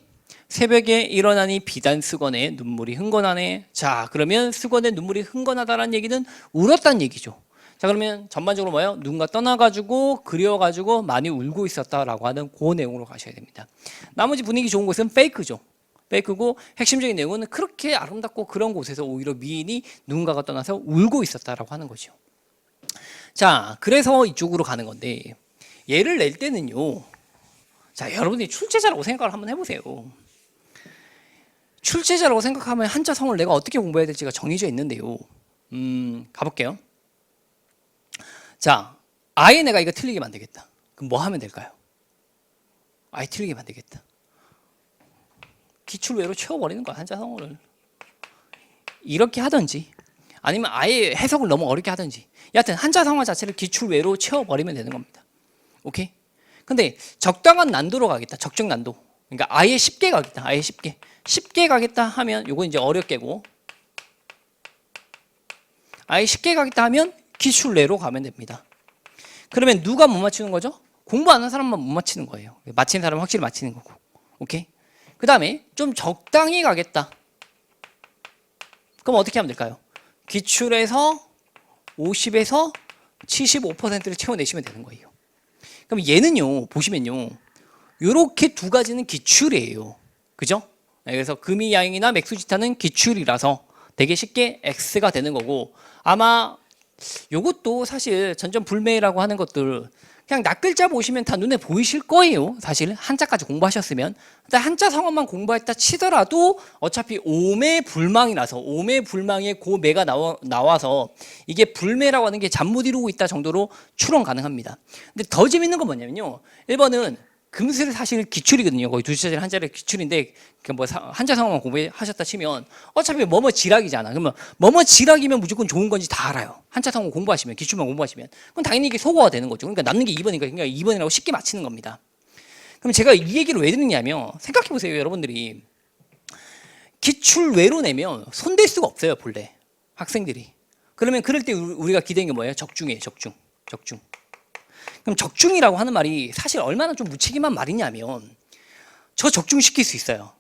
새벽에 일어나니 비단 수건에 눈물이 흥건하네. 자, 그러면 수건에 눈물이 흥건하다는 얘기는 울었다는 얘기죠. 자, 그러면 전반적으로 뭐예요? 누군가 떠나가지고 그리워가지고 많이 울고 있었다라고 하는 그 내용으로 가셔야 됩니다. 나머지 분위기 좋은 곳은 페이크죠. 페이크고, 핵심적인 내용은 그렇게 아름답고 그런 곳에서 오히려 미인이 누군가가 떠나서 울고 있었다라고 하는 거죠. 자, 그래서 이쪽으로 가는 건데, 예를 낼 때는요, 자, 여러분이 출제자라고 생각을 한번 해보세요. 출제자라고 생각하면 한자성어를 내가 어떻게 공부해야 될지가 정해져 있는데요. 가볼게요. 자, 아예 내가 이거 틀리게 만들겠다. 그럼 뭐 하면 될까요? 아예 틀리게 만들겠다. 기출외로 채워버리는 거야, 한자성어를. 이렇게 하든지, 아니면 아예 해석을 너무 어렵게 하든지. 여하튼 한자성어 자체를 기출외로 채워버리면 되는 겁니다. 오케이? 근데 적당한 난도로 가겠다. 적정 난도. 그러니까 아예 쉽게 가겠다. 아예 쉽게. 쉽게 가겠다 하면 요거 이제 어렵게고, 아예 쉽게 가겠다 하면 기출내로 가면 됩니다. 그러면 누가 못 맞추는 거죠? 공부 안 하는 사람만 못 맞히는 거예요. 맞히는 사람은 확실히 맞히는 거고. 오케이? 그 다음에 좀 적당히 가겠다. 그럼 어떻게 하면 될까요? 기출에서 50에서 75%를 채워내시면 되는 거예요. 그럼 얘는요, 보시면요, 요렇게 두 가지는 기출이에요. 그죠? 그래서 금이 양이나 맥수지타는 기출이라서 되게 쉽게 X가 되는 거고, 아마 요것도 사실 전전불매라고 하는 것들 그냥 낱글자 보시면 다 눈에 보이실 거예요. 사실 한자까지 공부하셨으면. 근데 한자 성어만 공부했다 치더라도 어차피 오매불망이라서, 오매불망의 그 매가 나와서 이게 불매라고 하는 게 잠 못 이루고 있다 정도로 추론 가능합니다. 근데 더 재밌는 건 뭐냐면요, 1번은 금슬 사실 기출이거든요. 거의 두 자리 한자리 기출인데, 뭐 한자 성어만 공부하셨다 치면 어차피 뭐뭐 지락이잖아. 그러면 뭐뭐 지락이면 무조건 좋은 건지 다 알아요. 한자 성어 공부하시면, 기출만 공부하시면. 그럼 당연히 이게 소거가 되는 거죠. 그러니까 남는 게 2번이니까 그러니까 2번이라고 쉽게 맞히는 겁니다. 그럼 제가 이 얘기를 왜 듣느냐면, 생각해 보세요, 여러분들이. 기출 외로 내면 손댈 수가 없어요, 본래 학생들이. 그러면 그럴 때 우리가 기대는 게 뭐예요? 적중이에요. 적중. 그럼 적중이라고 하는 말이 사실 얼마나 좀 무책임한 말이냐면, 저 적중시킬 수 있어요.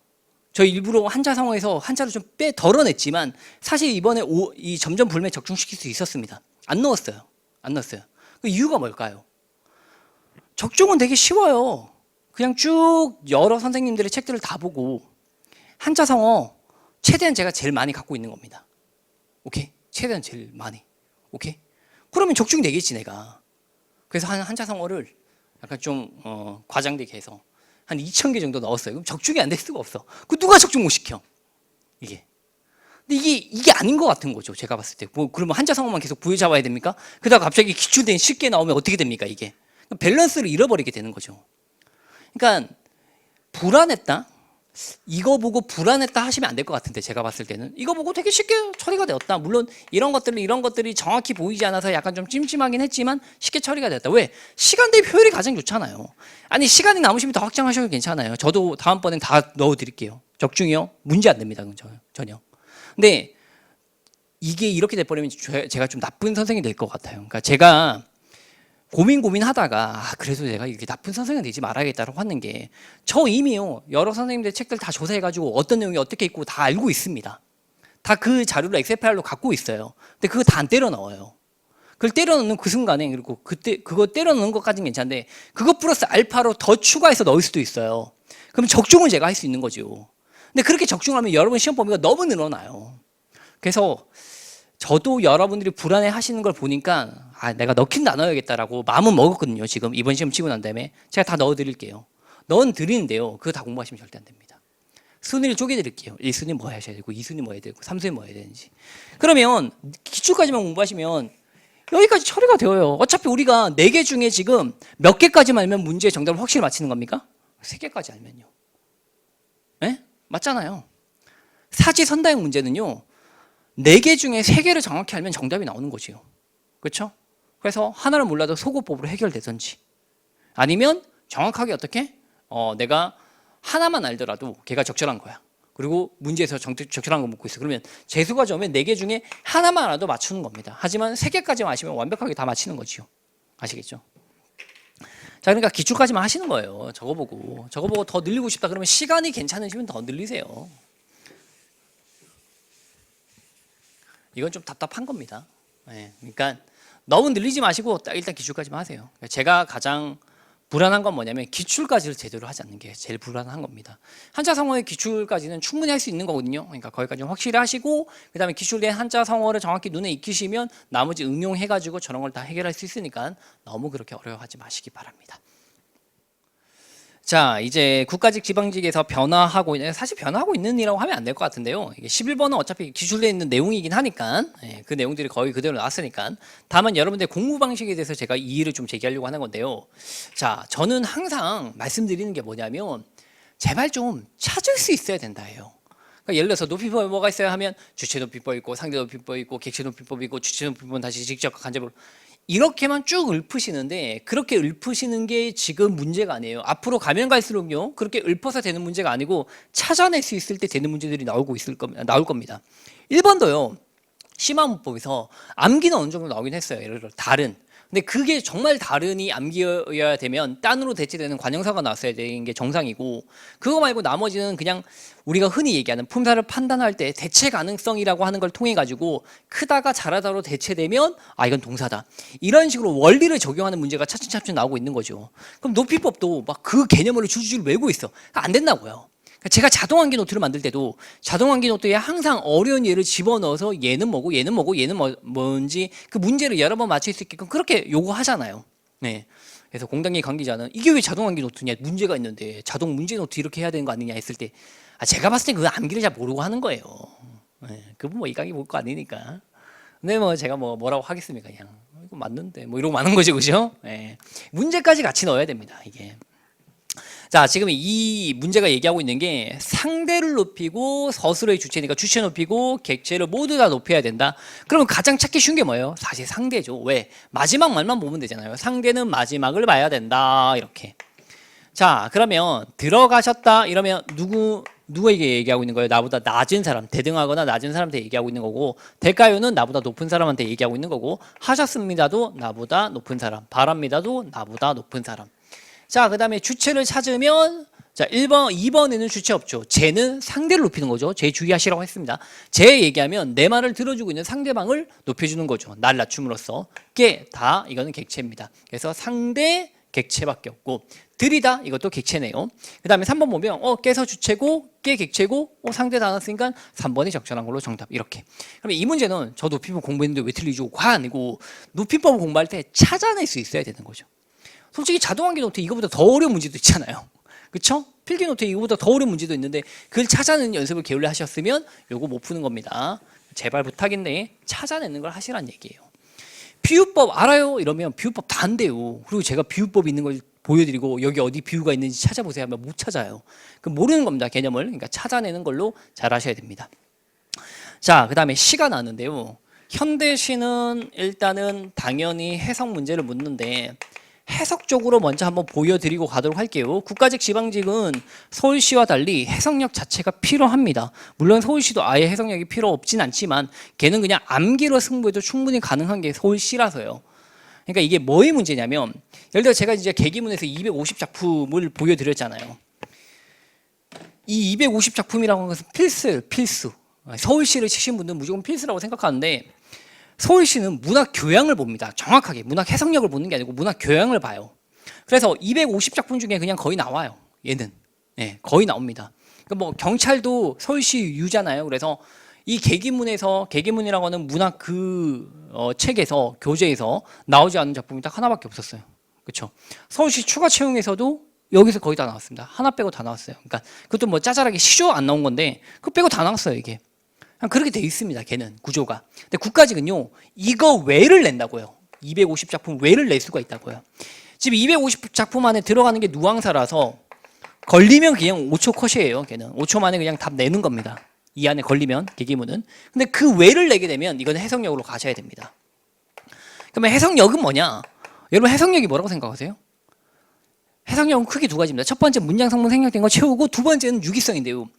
저 일부러 한자 성어에서 한자를 좀 덜어냈지만 사실 이번에 이 점점 불매 적중시킬 수 있었습니다. 안 넣었어요. 그 이유가 뭘까요? 적중은 되게 쉬워요. 그냥 쭉 여러 선생님들의 책들을 다 보고 한자 성어 최대한 제가 제일 많이 갖고 있는 겁니다. 오케이? 최대한 제일 많이. 오케이? 그러면 적중이 되겠지, 내가. 그래서 한자 성어를 약간 좀 과장되게 해서 한 2,000개 정도 넣었어요. 그럼 적중이 안 될 수가 없어. 그 누가 적중 못 시켜? 이게. 근데 이게 아닌 것 같은 거죠, 제가 봤을 때. 뭐 그러면 한자 성어만 계속 부여잡아야 됩니까? 그러다가 갑자기 기출된 쉽게 나오면 어떻게 됩니까, 이게? 밸런스를 잃어버리게 되는 거죠. 그러니까 불안했다? 이거 보고 불안했다 하시면 안 될 것 같은데, 제가 봤을 때는 이거 보고 되게 쉽게 처리가 되었다. 물론 이런 것들이 정확히 보이지 않아서 약간 좀 찜찜하긴 했지만 쉽게 처리가 되었다. 왜? 시간 대비 효율이 가장 좋잖아요. 아니, 시간이 남으시면 더 확장하셔도 괜찮아요. 저도 다음번엔 다 넣어드릴게요. 적중이요? 문제 안 됩니다, 전혀. 근데 이게 이렇게 돼버리면 제가 좀 나쁜 선생이 될 것 같아요. 그러니까 제가 고민하다가 그래도 내가 이렇게 나쁜 선생이 되지 말아야겠다라고 하는 게, 저 이미요 여러 선생님들 책들 다 조사해가지고 어떤 내용이 어떻게 있고 다 알고 있습니다. 다 그 자료를 엑셀 파일로 갖고 있어요. 근데 그거 다 안 때려 넣어요. 그걸 때려 넣는 그 순간에, 그리고 그때 그거 때려 넣는 것까지는 괜찮은데 그거 플러스 알파로 더 추가해서 넣을 수도 있어요. 그럼 적중은 제가 할 수 있는 거죠. 근데 그렇게 적중하면 여러분 시험 범위가 너무 늘어나요. 그래서 저도 여러분들이 불안해 하시는 걸 보니까 내가 넣긴 안 넣어야겠다라고 마음은 먹었거든요. 지금 이번 시험 치고 난 다음에 제가 다 넣어드릴게요. 넣어드리는데요, 그거 다 공부하시면 절대 안 됩니다. 순위를 쪼개드릴게요. 1순위 뭐 하셔야 되고, 2순위 뭐 해야 되고, 3순위 뭐 해야 되는지. 그러면 기출까지만 공부하시면 여기까지 처리가 되어요. 어차피 우리가 4개 중에 지금 몇 개까지만 알면 문제의 정답을 확실히 맞히는 겁니까? 3개까지 알면요. 네? 맞잖아요. 사지선다형 문제는요, 4개 중에 3개를 정확히 알면 정답이 나오는 거지요. 그렇죠? 그래서 하나를 몰라도 소거법으로 해결되든지, 아니면 정확하게 어떻게 내가 하나만 알더라도 걔가 적절한 거야. 그리고 문제에서 적절한 거 묻고 있어. 그러면 재수가 좋으면 4개 중에 하나만 알아도 맞추는 겁니다. 하지만 3개까지만 아시면 완벽하게 다 맞히는 거지요. 아시겠죠? 자, 그러니까 기출까지만 하시는 거예요. 저거 보고 더 늘리고 싶다 그러면 시간이 괜찮으시면 더 늘리세요. 이건 좀 답답한 겁니다. 네, 그러니까 너무 늘리지 마시고 일단 기출까지만 하세요. 제가 가장 불안한 건 뭐냐면 기출까지를 제대로 하지 않는 게 제일 불안한 겁니다. 한자 성어의 기출까지는 충분히 할 수 있는 거거든요. 그러니까 거기까지 확실히 하시고, 그 다음에 기출된 한자 성어를 정확히 눈에 익히시면 나머지 응용해가지고 저런 걸 다 해결할 수 있으니까 너무 그렇게 어려워하지 마시기 바랍니다. 자, 이제 국가직 지방직에서 변화하고 있는, 사실 변화하고 있는 이라고 하면 안 될 것 같은데요. 이게 11번은 어차피 기출되어 있는 내용이긴 하니까, 그 내용들이 거의 그대로 나왔으니까. 다만 여러분들 공부 방식에 대해서 제가 이의를 좀 제기하려고 하는 건데요. 자, 저는 항상 말씀드리는 게 뭐냐면 제발 좀 찾을 수 있어야 된다예요. 그러니까 예를 들어서 높이법에 뭐가 있어요 하면 주체 높이법 있고 상대 높이법 있고 객체 높이법 있고 주체 높이법은 다시 직접과 간접으로 이렇게만 쭉 읊으시는데, 그렇게 읊으시는 게 지금 문제가 아니에요. 앞으로 가면 갈수록요, 그렇게 읊어서 되는 문제가 아니고 찾아낼 수 있을 때 되는 문제들이 나올 겁니다. 1번도요, 심화문법에서 암기는 어느 정도 나오긴 했어요. 예를 들어 다른. 근데 그게 정말 다른이 암기여야 되면 딴으로 대체되는 관형사가 나왔어야 되는 게 정상이고, 그거 말고 나머지는 그냥 우리가 흔히 얘기하는 품사를 판단할 때 대체 가능성이라고 하는 걸 통해 가지고 크다가 잘하다로 대체되면 아 이건 동사다, 이런 식으로 원리를 적용하는 문제가 차츰차츰 나오고 있는 거죠. 그럼 높이법도 막 그 개념을 줄줄 외우고 있어. 안 된다고요. 제가 자동암기 노트를 만들 때도 자동암기 노트에 항상 어려운 예를 집어넣어서 얘는 뭐고 얘는 뭐고 얘는 뭔지 그 문제를 여러 번 맞출 수 있게끔 그렇게 요구하잖아요. 네. 그래서 공단계 관계자는 이게 왜 자동암기 노트냐, 문제가 있는데 자동 문제 노트 이렇게 해야 되는 거 아니냐 했을 때 제가 봤을 때 그 암기를 잘 모르고 하는 거예요. 네. 그분 뭐 이 강의 볼 거 아니니까. 근데 뭐 제가 뭐라고 하겠습니까? 그냥 이거 맞는데 뭐 이러고 마는 거죠, 그죠? 네. 문제까지 같이 넣어야 됩니다, 이게. 자, 지금 이 문제가 얘기하고 있는 게 상대를 높이고 서술의 주체니까 주체 높이고 객체를 모두 다 높여야 된다. 그러면 가장 찾기 쉬운 게 뭐예요? 사실 상대죠. 왜? 마지막 말만 보면 되잖아요. 상대는 마지막을 봐야 된다. 이렇게. 자, 그러면 들어가셨다 이러면 누구에게 얘기하고 있는 거예요? 나보다 낮은 사람, 대등하거나 낮은 사람한테 얘기하고 있는 거고, 될까요는 나보다 높은 사람한테 얘기하고 있는 거고, 하셨습니다도 나보다 높은 사람, 바랍니다도 나보다 높은 사람. 자, 그 다음에 주체를 찾으면, 자, 2번에는 주체 없죠. 쟤는 상대를 높이는 거죠. 쟤 주의하시라고 했습니다. 쟤 얘기하면 내 말을 들어주고 있는 상대방을 높여주는 거죠. 날 낮춤으로써. 게, 다, 이거는 객체입니다. 그래서 상대, 객체밖에 없고, 들이다, 이것도 객체네요. 그 다음에 3번 보면, 깨서 주체고, 깨 객체고, 상대 다 나왔으니까 3번이 적절한 걸로 정답. 이렇게. 그러면 이 문제는 저 높이법 공부했는데 왜 틀리죠? 과 아니고, 높이법 공부할 때 찾아낼 수 있어야 되는 거죠. 솔직히 자동암기 노트 이거보다 더 어려운 문제도 있잖아요. 그렇죠? 필기 노트 이거보다 더 어려운 문제도 있는데 그걸 찾아내는 연습을 게을리 하셨으면 요거 못 푸는 겁니다. 제발 부탁인데 찾아내는 걸 하시란 얘기예요. 비유법 알아요? 이러면 비유법 다 안 돼요. 그리고 제가 비유법 있는 걸 보여드리고 여기 어디 비유가 있는지 찾아보세요 하면 못 찾아요. 그럼 모르는 겁니다, 개념을. 그러니까 찾아내는 걸로 잘 하셔야 됩니다. 자, 그 다음에 시가 나왔는데요. 현대시는 일단은 당연히 해석 문제를 묻는데 해석적으로 먼저 한번 보여드리고 가도록 할게요. 국가직 지방직은 서울시와 달리 해석력 자체가 필요합니다. 물론 서울시도 아예 해석력이 필요 없진 않지만 걔는 그냥 암기로 승부해도 충분히 가능한 게 서울시라서요. 그러니까 이게 뭐의 문제냐면, 예를 들어 제가 이제 계기문에서 250작품을 보여드렸잖아요. 이 250작품이라고 하는 것은 필수. 서울시를 치신 분들은 무조건 필수라고 생각하는데, 서울시는 문학 교양을 봅니다. 정확하게 문학 해석력을 보는 게 아니고 문학 교양을 봐요. 그래서 250작품 중에 그냥 거의 나와요. 얘는 거의 나옵니다. 그러니까 뭐 경찰도 서울시 유잖아요. 그래서 이 계기문이라고 하는 문학 책에서 교재에서 나오지 않는 작품이 딱 하나밖에 없었어요. 그렇죠? 서울시 추가 채용에서도 여기서 거의 다 나왔습니다. 하나 빼고 다 나왔어요. 그러니까 그것도 뭐 짜잘하게 시조 안 나온 건데 그거 빼고 다 나왔어요, 이게. 그렇게 돼 있습니다, 걔는 구조가. 근데 국가직은요, 이거 외를 낸다고요. 250작품 외를 낼 수가 있다고요. 지금 250작품 안에 들어가는 게 누앙사라서 걸리면 그냥 5초 컷이에요. 걔는 5초 만에 그냥 답 내는 겁니다. 이 안에 걸리면 계기문은. 근데 그 외를 내게 되면 이건 해석역으로 가셔야 됩니다. 그러면 해석역은 뭐냐? 여러분 해석역이 뭐라고 생각하세요? 해석역은 크게 두 가지입니다. 첫 번째 문장 성분 생략된 거 채우고 두 번째는 유기성인데요.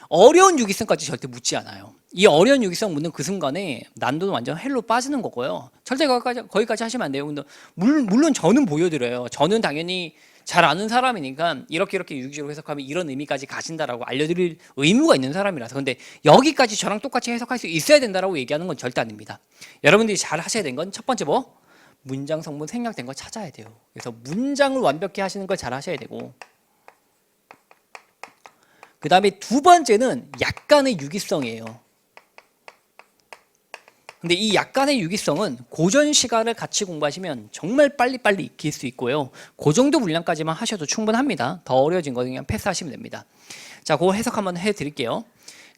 어려운 유기성까지 절대 묻지 않아요. 이 어려운 유기성 묻는 그 순간에 난도는 완전 헬로 빠지는 거고요. 절대 거기까지 하시면 안 돼요. 근데 물론 저는 보여드려요. 저는 당연히 잘 아는 사람이니까 이렇게 유기적으로 해석하면 이런 의미까지 가진다라고 알려드릴 의무가 있는 사람이라서. 근데 여기까지 저랑 똑같이 해석할 수 있어야 된다라고 얘기하는 건 절대 아닙니다. 여러분들이 잘 하셔야 되는 건 첫 번째 뭐? 문장 성분 생략된 거 찾아야 돼요. 그래서 문장을 완벽히 하시는 걸 잘 하셔야 되고, 그 다음에 두 번째는 약간의 유기성이에요. 근데 이 약간의 유기성은 고전 시간을 같이 공부하시면 정말 빨리빨리 익힐 수 있고요. 그 정도 분량까지만 하셔도 충분합니다. 더 어려워진 거 그냥 패스하시면 됩니다. 자, 그거 해석 한번 해드릴게요.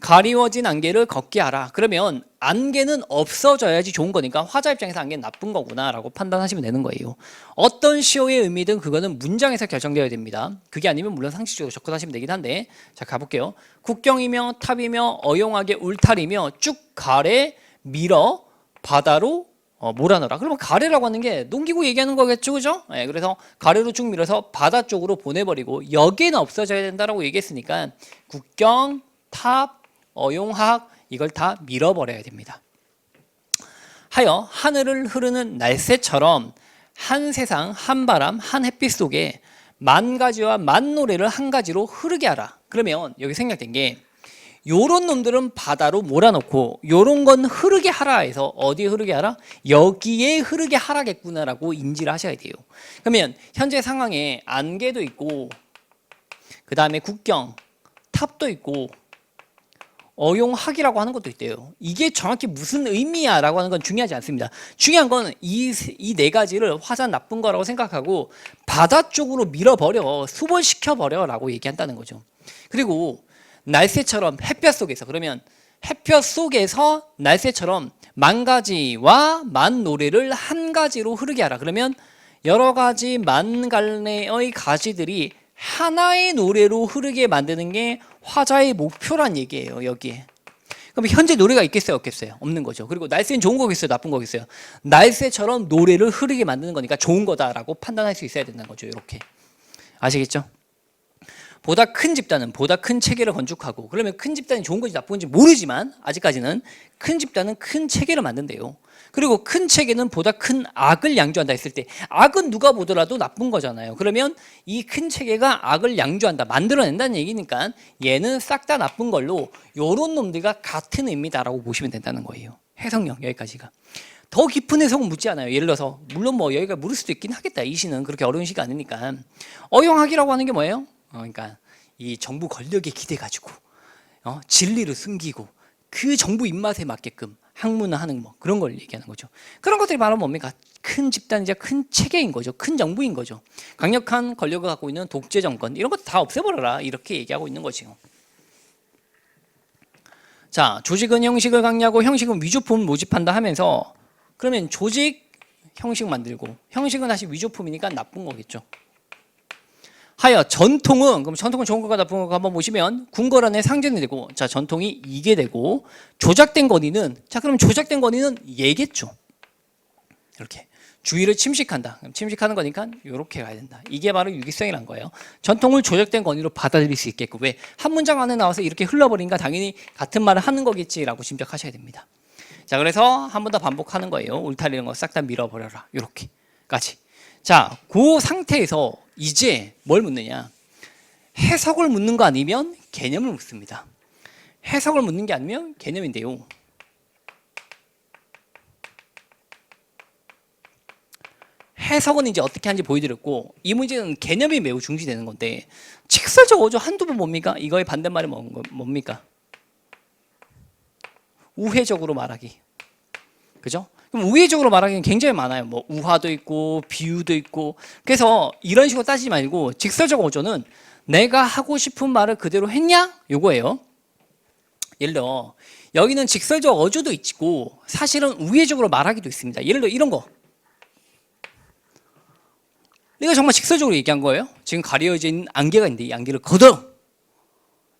가리워진 안개를 걷게 하라. 그러면 안개는 없어져야지 좋은 거니까 화자 입장에서 안개는 나쁜 거구나 라고 판단하시면 되는 거예요. 어떤 시호의 의미든 그거는 문장에서 결정되어야 됩니다. 그게 아니면 물론 상식적으로 접근하시면 되긴 한데, 자 가볼게요. 국경이며 탑이며 어용하게 울타리며 쭉 가래 밀어 바다로 몰아넣어라. 그러면 가래라고 하는 게 농기구 얘기하는 거겠죠, 그죠? 네, 그래서 가래로 쭉 밀어서 바다 쪽으로 보내버리고 여기는 없어져야 된다라고 얘기했으니까 국경, 탑, 어용학 이걸 다 밀어버려야 됩니다. 하여 하늘을 흐르는 날새처럼 한 세상, 한 바람, 한 햇빛 속에 만 가지와 만 노래를 한 가지로 흐르게 하라. 그러면 여기 생략된 게 요런 놈들은 바다로 몰아넣고 요런 건 흐르게 하라 해서 어디에 흐르게 하라? 여기에 흐르게 하라겠구나라고 인지를 하셔야 돼요. 그러면 현재 상황에 안개도 있고 그 다음에 국경, 탑도 있고 어용학이라고 하는 것도 있대요. 이게 정확히 무슨 의미야 라고 하는 건 중요하지 않습니다. 중요한 건 이 네 가지를 화산 나쁜 거라고 생각하고 바다 쪽으로 밀어버려, 수벌시켜버려 라고 얘기한다는 거죠. 그리고 날새처럼 햇볕 속에서, 그러면 햇볕 속에서 날새처럼 만 가지와 만 노래를 한 가지로 흐르게 하라. 그러면 여러 가지 만 갈래의 가지들이 하나의 노래로 흐르게 만드는 게 화자의 목표란 얘기예요. 여기에. 그럼 현재 노래가 있겠어요, 없겠어요? 없는 거죠. 그리고 날새는 좋은 거겠어요, 나쁜 거겠어요? 날새처럼 노래를 흐르게 만드는 거니까 좋은 거다라고 판단할 수 있어야 된다는 거죠. 이렇게. 아시겠죠? 보다 큰 집단은 보다 큰 체계를 건축하고, 그러면 큰 집단이 좋은 건지 나쁜 건지 모르지만 아직까지는 큰 집단은 큰 체계를 만든대요. 그리고 큰 체계는 보다 큰 악을 양조한다 했을 때 악은 누가 보더라도 나쁜 거잖아요. 그러면 이 큰 체계가 악을 양조한다, 만들어낸다는 얘기니까 얘는 싹 다 나쁜 걸로 요런 놈들과 같은 의미다라고 보시면 된다는 거예요. 해석력 여기까지가. 더 깊은 해석은 묻지 않아요. 예를 들어서 물론 뭐 여기가 물을 수도 있긴 하겠다. 이 시는 그렇게 어려운 시가 아니니까. 어용학이라고 하는 게 뭐예요? 그러니까 이 정부 권력에 기대가지고 진리를 숨기고 그 정부 입맛에 맞게끔 학문화하는 뭐 그런 걸 얘기하는 거죠. 그런 것들이 바로 뭡니까? 큰 집단이자 큰 체계인 거죠. 큰 정부인 거죠. 강력한 권력을 갖고 있는 독재 정권 이런 것도 다 없애버려라 이렇게 얘기하고 있는 거죠. 자, 조직은 형식을 강요하고 형식은 위조품 모집한다 하면서, 그러면 조직 형식 만들고 형식은 다시 위조품이니까 나쁜 거겠죠. 하여 전통은, 그럼 전통은 좋은 거가 나쁜 거가 한번 보시면 궁궐안에 상전이 되고, 자 전통이 이게 되고, 조작된 권위는, 자 그럼 조작된 권위는 얘겠죠. 이렇게 주의를 침식한다. 그럼 침식하는 거니까 이렇게 가야 된다. 이게 바로 유기성이란 거예요. 전통을 조작된 권위로 받아들일 수 있게끔. 왜? 한 문장 안에 나와서 이렇게 흘러버리니까 당연히 같은 말을 하는 거겠지라고 짐작하셔야 됩니다. 자 그래서 한 번 더 반복하는 거예요. 울타리는 거 싹 다 밀어버려라. 이렇게까지. 자, 그 상태에서 이제 뭘 묻느냐? 해석을 묻는 거 아니면 개념을 묻습니다. 해석을 묻는 게 아니면 개념인데요. 해석은 이제 어떻게 하는지 보여드렸고, 이 문제는 개념이 매우 중시되는 건데, 직설적 어조 한두 번 뭡니까? 이거의 반대말이 뭡니까? 우회적으로 말하기. 그죠? 그럼 우회적으로 말하기는 굉장히 많아요. 뭐 우화도 있고 비유도 있고. 그래서 이런 식으로 따지지 말고 직설적 어조는 내가 하고 싶은 말을 그대로 했냐? 요거예요. 예를 들어 여기는 직설적 어조도 있고 사실은 우회적으로 말하기도 있습니다. 예를 들어 이런 거. 내가 정말 직설적으로 얘기한 거예요. 지금 가려진 안개가 있는데 이 안개를 걷어.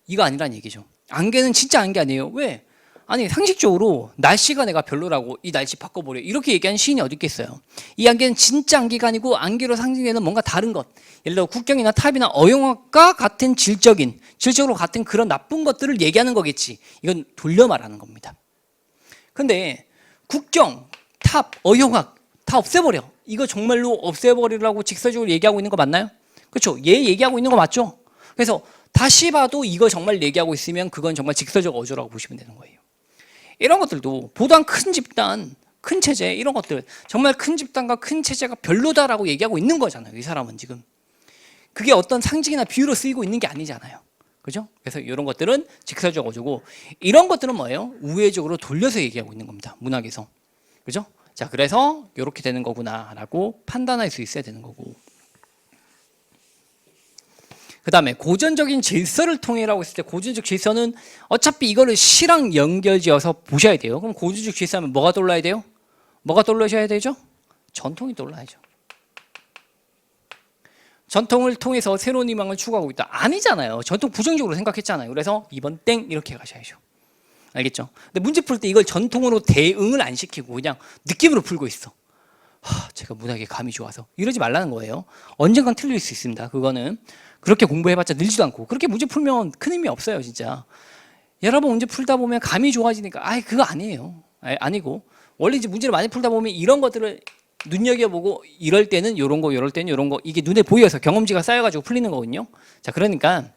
이거 아니란 얘기죠. 안개는 진짜 안개 아니에요. 왜? 아니 상식적으로 날씨가 내가 별로라고 이 날씨 바꿔버려 이렇게 얘기하는 시인이 어디 있겠어요. 이 안개는 진짜 안개가 아니고 안개로 상징되는 뭔가 다른 것, 예를 들어 국경이나 탑이나 어용학과 같은 질적으로 같은 그런 나쁜 것들을 얘기하는 거겠지. 이건 돌려 말하는 겁니다. 근데 국경, 탑, 어용학 다 없애버려. 이거 정말로 없애버리라고 직설적으로 얘기하고 있는 거 맞나요? 그렇죠. 얘 얘기하고 있는 거 맞죠? 그래서 다시 봐도 이거 정말 얘기하고 있으면 그건 정말 직설적 어조라고 보시면 되는 거예요. 이런 것들도 보다 큰 집단, 큰 체제 이런 것들 정말 큰 집단과 큰 체제가 별로다라고 얘기하고 있는 거잖아요. 이 사람은 지금 그게 어떤 상징이나 비유로 쓰이고 있는 게 아니잖아요. 그죠? 그래서 이런 것들은 직설적 어조고 이런 것들은 뭐예요? 우회적으로 돌려서 얘기하고 있는 겁니다. 문학에서. 그죠? 자, 그래서 이렇게 되는 거구나라고 판단할 수 있어야 되는 거고. 그 다음에 고전적인 질서를 통해라고 했을 때 고전적 질서는 어차피 이거를 시랑 연결지어서 보셔야 돼요. 그럼 고전적 질서하면 뭐가 떠올라야 돼요? 뭐가 떠올라셔야 되죠? 전통이 떠올라야죠. 전통을 통해서 새로운 희망을 추구하고 있다. 아니잖아요. 전통 부정적으로 생각했잖아요. 그래서 2번 땡 이렇게 가셔야죠. 알겠죠? 근데 문제 풀 때 이걸 전통으로 대응을 안 시키고 그냥 느낌으로 풀고 있어. 제가 문학에 감이 좋아서 이러지 말라는 거예요. 언젠간 틀릴 수 있습니다. 그거는 그렇게 공부해봤자 늘지도 않고 그렇게 문제 풀면 큰 의미 없어요. 진짜 여러 번 문제 풀다 보면 감이 좋아지니까 그거 아니에요. 아니고 원래 이제 문제를 많이 풀다 보면 이런 것들을 눈여겨보고 이럴 때는 이런 거 이럴 때는 이런 거 이게 눈에 보여서 경험치가 쌓여가지고 풀리는 거거든요. 자, 그러니까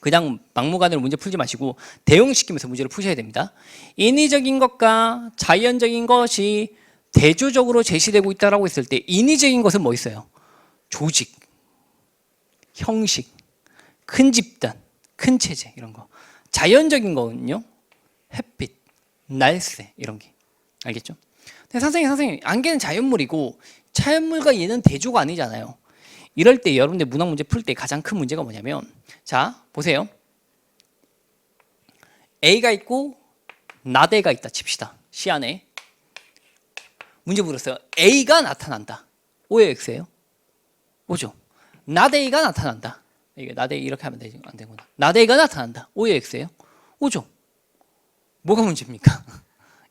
그냥 막무가내로 문제 풀지 마시고 대응시키면서 문제를 푸셔야 됩니다. 인위적인 것과 자연적인 것이 대조적으로 제시되고 있다고 했을 때 인위적인 것은 뭐 있어요? 조직, 형식, 큰 집단, 큰 체제 이런 거. 자연적인 거는요, 햇빛, 날새 이런 게. 알겠죠? 근데 선생님 안개는 자연물이고 자연물과 얘는 대조가 아니잖아요. 이럴 때 여러분들 문학 문제 풀 때 가장 큰 문제가 뭐냐면, 자 보세요. A가 있고 나대가 있다 칩시다. 시 안에 문제 물었어요. A가 나타난다. O예요, X예요? O죠. 나대이가 나타난다. 이게 나대이 이렇게 하면 되지 안 되구나. 나대이가 나타난다. O예요, X예요? O죠. 뭐가 문제입니까?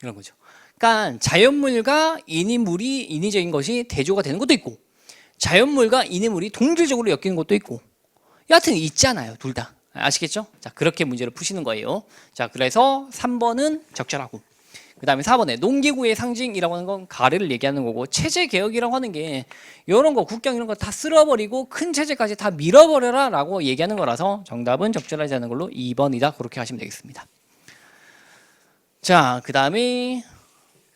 이런 거죠. 그러니까 자연물과 인위물이 인위적인 것이 대조가 되는 것도 있고 자연물과 인위물이 동질적으로 엮이는 것도 있고 여하튼 있잖아요. 둘 다. 아시겠죠? 자, 그렇게 문제를 푸시는 거예요. 자, 그래서 3번은 적절하고 그 다음에 4번에 농기구의 상징이라고 하는 건 가래를 얘기하는 거고 체제개혁이라고 하는 게 이런 거 국경 이런 거 다 쓸어버리고 큰 체제까지 다 밀어버려라 라고 얘기하는 거라서 정답은 적절하지 않은 걸로 2번이다. 그렇게 하시면 되겠습니다. 자, 그 다음에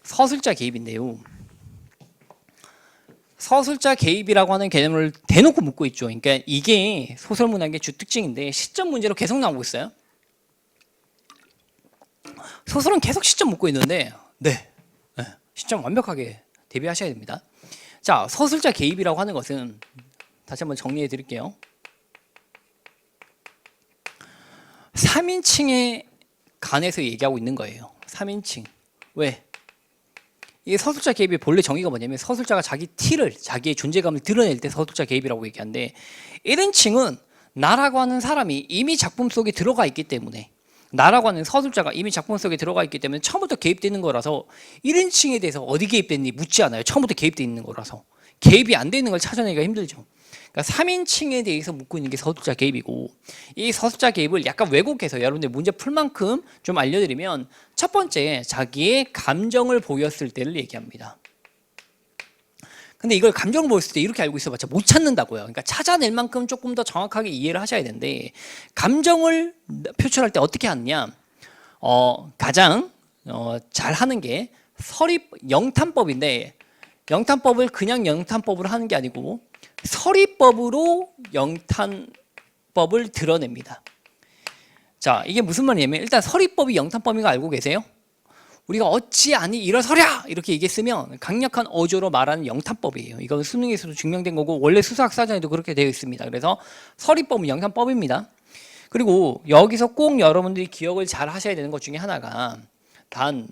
서술자 개입인데요. 서술자 개입이라고 하는 개념을 대놓고 묻고 있죠. 그러니까 이게 소설문학의 주 특징인데 시점 문제로 계속 나오고 있어요. 소설은 계속 시점 묻고 있는데 네, 시점 완벽하게 대비하셔야 됩니다. 자, 서술자 개입이라고 하는 것은 다시 한번 정리해 드릴게요. 3인칭에 관해서 얘기하고 있는 거예요. 3인칭. 왜? 이 서술자 개입의 본래 정의가 뭐냐면 서술자가 자기 티를, 자기의 존재감을 드러낼 때 서술자 개입이라고 얘기하는데 1인칭은 나라고 하는 사람이 이미 작품 속에 들어가 있기 때문에 나라고 하는 서술자가 이미 작품 속에 들어가 있기 때문에 처음부터 개입되는 거라서 1인칭에 대해서 어디 개입됐니 묻지 않아요. 처음부터 개입되어 있는 거라서 개입이 안 돼 있는 걸 찾아내기가 힘들죠. 그러니까 3인칭에 대해서 묻고 있는 게 서술자 개입이고 이 서술자 개입을 약간 왜곡해서 여러분들 문제 풀 만큼 좀 알려드리면 첫 번째 자기의 감정을 보였을 때를 얘기합니다. 근데 이걸 감정을 보였을 때 이렇게 알고 있어봤자 못 찾는다고요. 그러니까 찾아낼 만큼 조금 더 정확하게 이해를 하셔야 되는데 감정을 표출할 때 어떻게 하느냐 가장 잘 하는 게 서립 영탄법인데 영탄법을 그냥 영탄법으로 하는 게 아니고 서리법으로 영탄법을 드러냅니다. 자, 이게 무슨 말이냐면 일단 서리법이 영탄법인 거 알고 계세요? 우리가 어찌 아니 이러서랴 이렇게 얘기했으면 강력한 어조로 말하는 영탄법이에요. 이건 수능에서도 증명된 거고 원래 수사학사전에도 그렇게 되어 있습니다. 그래서 서리법은 영탄법입니다. 그리고 여기서 꼭 여러분들이 기억을 잘 하셔야 되는 것 중에 하나가 단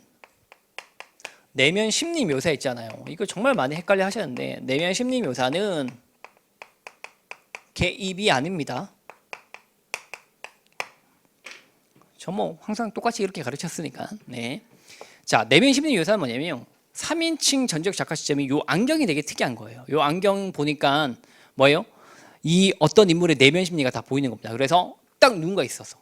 내면 심리 묘사 있잖아요. 이거 정말 많이 헷갈려 하셨는데 내면 심리 묘사는 개입이 아닙니다. 저 뭐 항상 똑같이 이렇게 가르쳤으니까. 네. 자, 내면 심리 묘사는 뭐냐면 3인칭 전적 작가 시점이 요 안경이 되게 특이한 거예요. 요 안경 보니까 뭐예요? 이 어떤 인물의 내면 심리가 다 보이는 겁니다. 그래서 딱 누군가 있었어.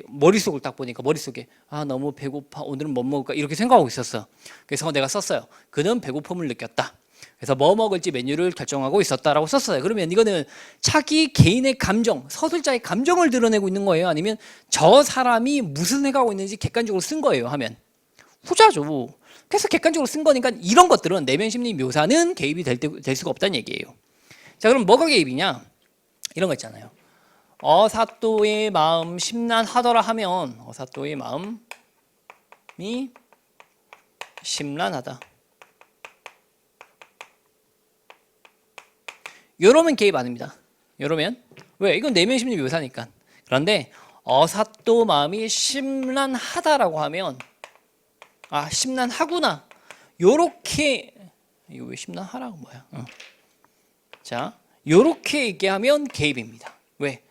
머릿속을 딱 보니까 머릿속에 너무 배고파, 오늘은 뭐 먹을까 이렇게 생각하고 있었어. 그래서 내가 썼어요. 그는 배고픔을 느꼈다. 그래서 뭐 먹을지 메뉴를 결정하고 있었다라고 썼어요. 그러면 이거는 자기 개인의 감정, 서술자의 감정을 드러내고 있는 거예요? 아니면 저 사람이 무슨 생각하고 있는지 객관적으로 쓴 거예요? 하면 후자죠. 그래서 객관적으로 쓴 거니까 이런 것들은 내면 심리 묘사는 개입이 될 수가 없다는 얘기예요. 자, 그럼 뭐가 개입이냐? 이런 거 있잖아요. 어사또의 마음 심란하더라 하면 어사또의 마음이 심란하다. 요러면 개입 아닙니다. 요러면 왜? 이건 내면 심리 묘사니까. 그런데 어사또 마음이 심란하다라고 하면 심란하구나. 요렇게 이거 왜 심란하라고 뭐야? 자, 요렇게 얘기하면 개입입니다. 왜?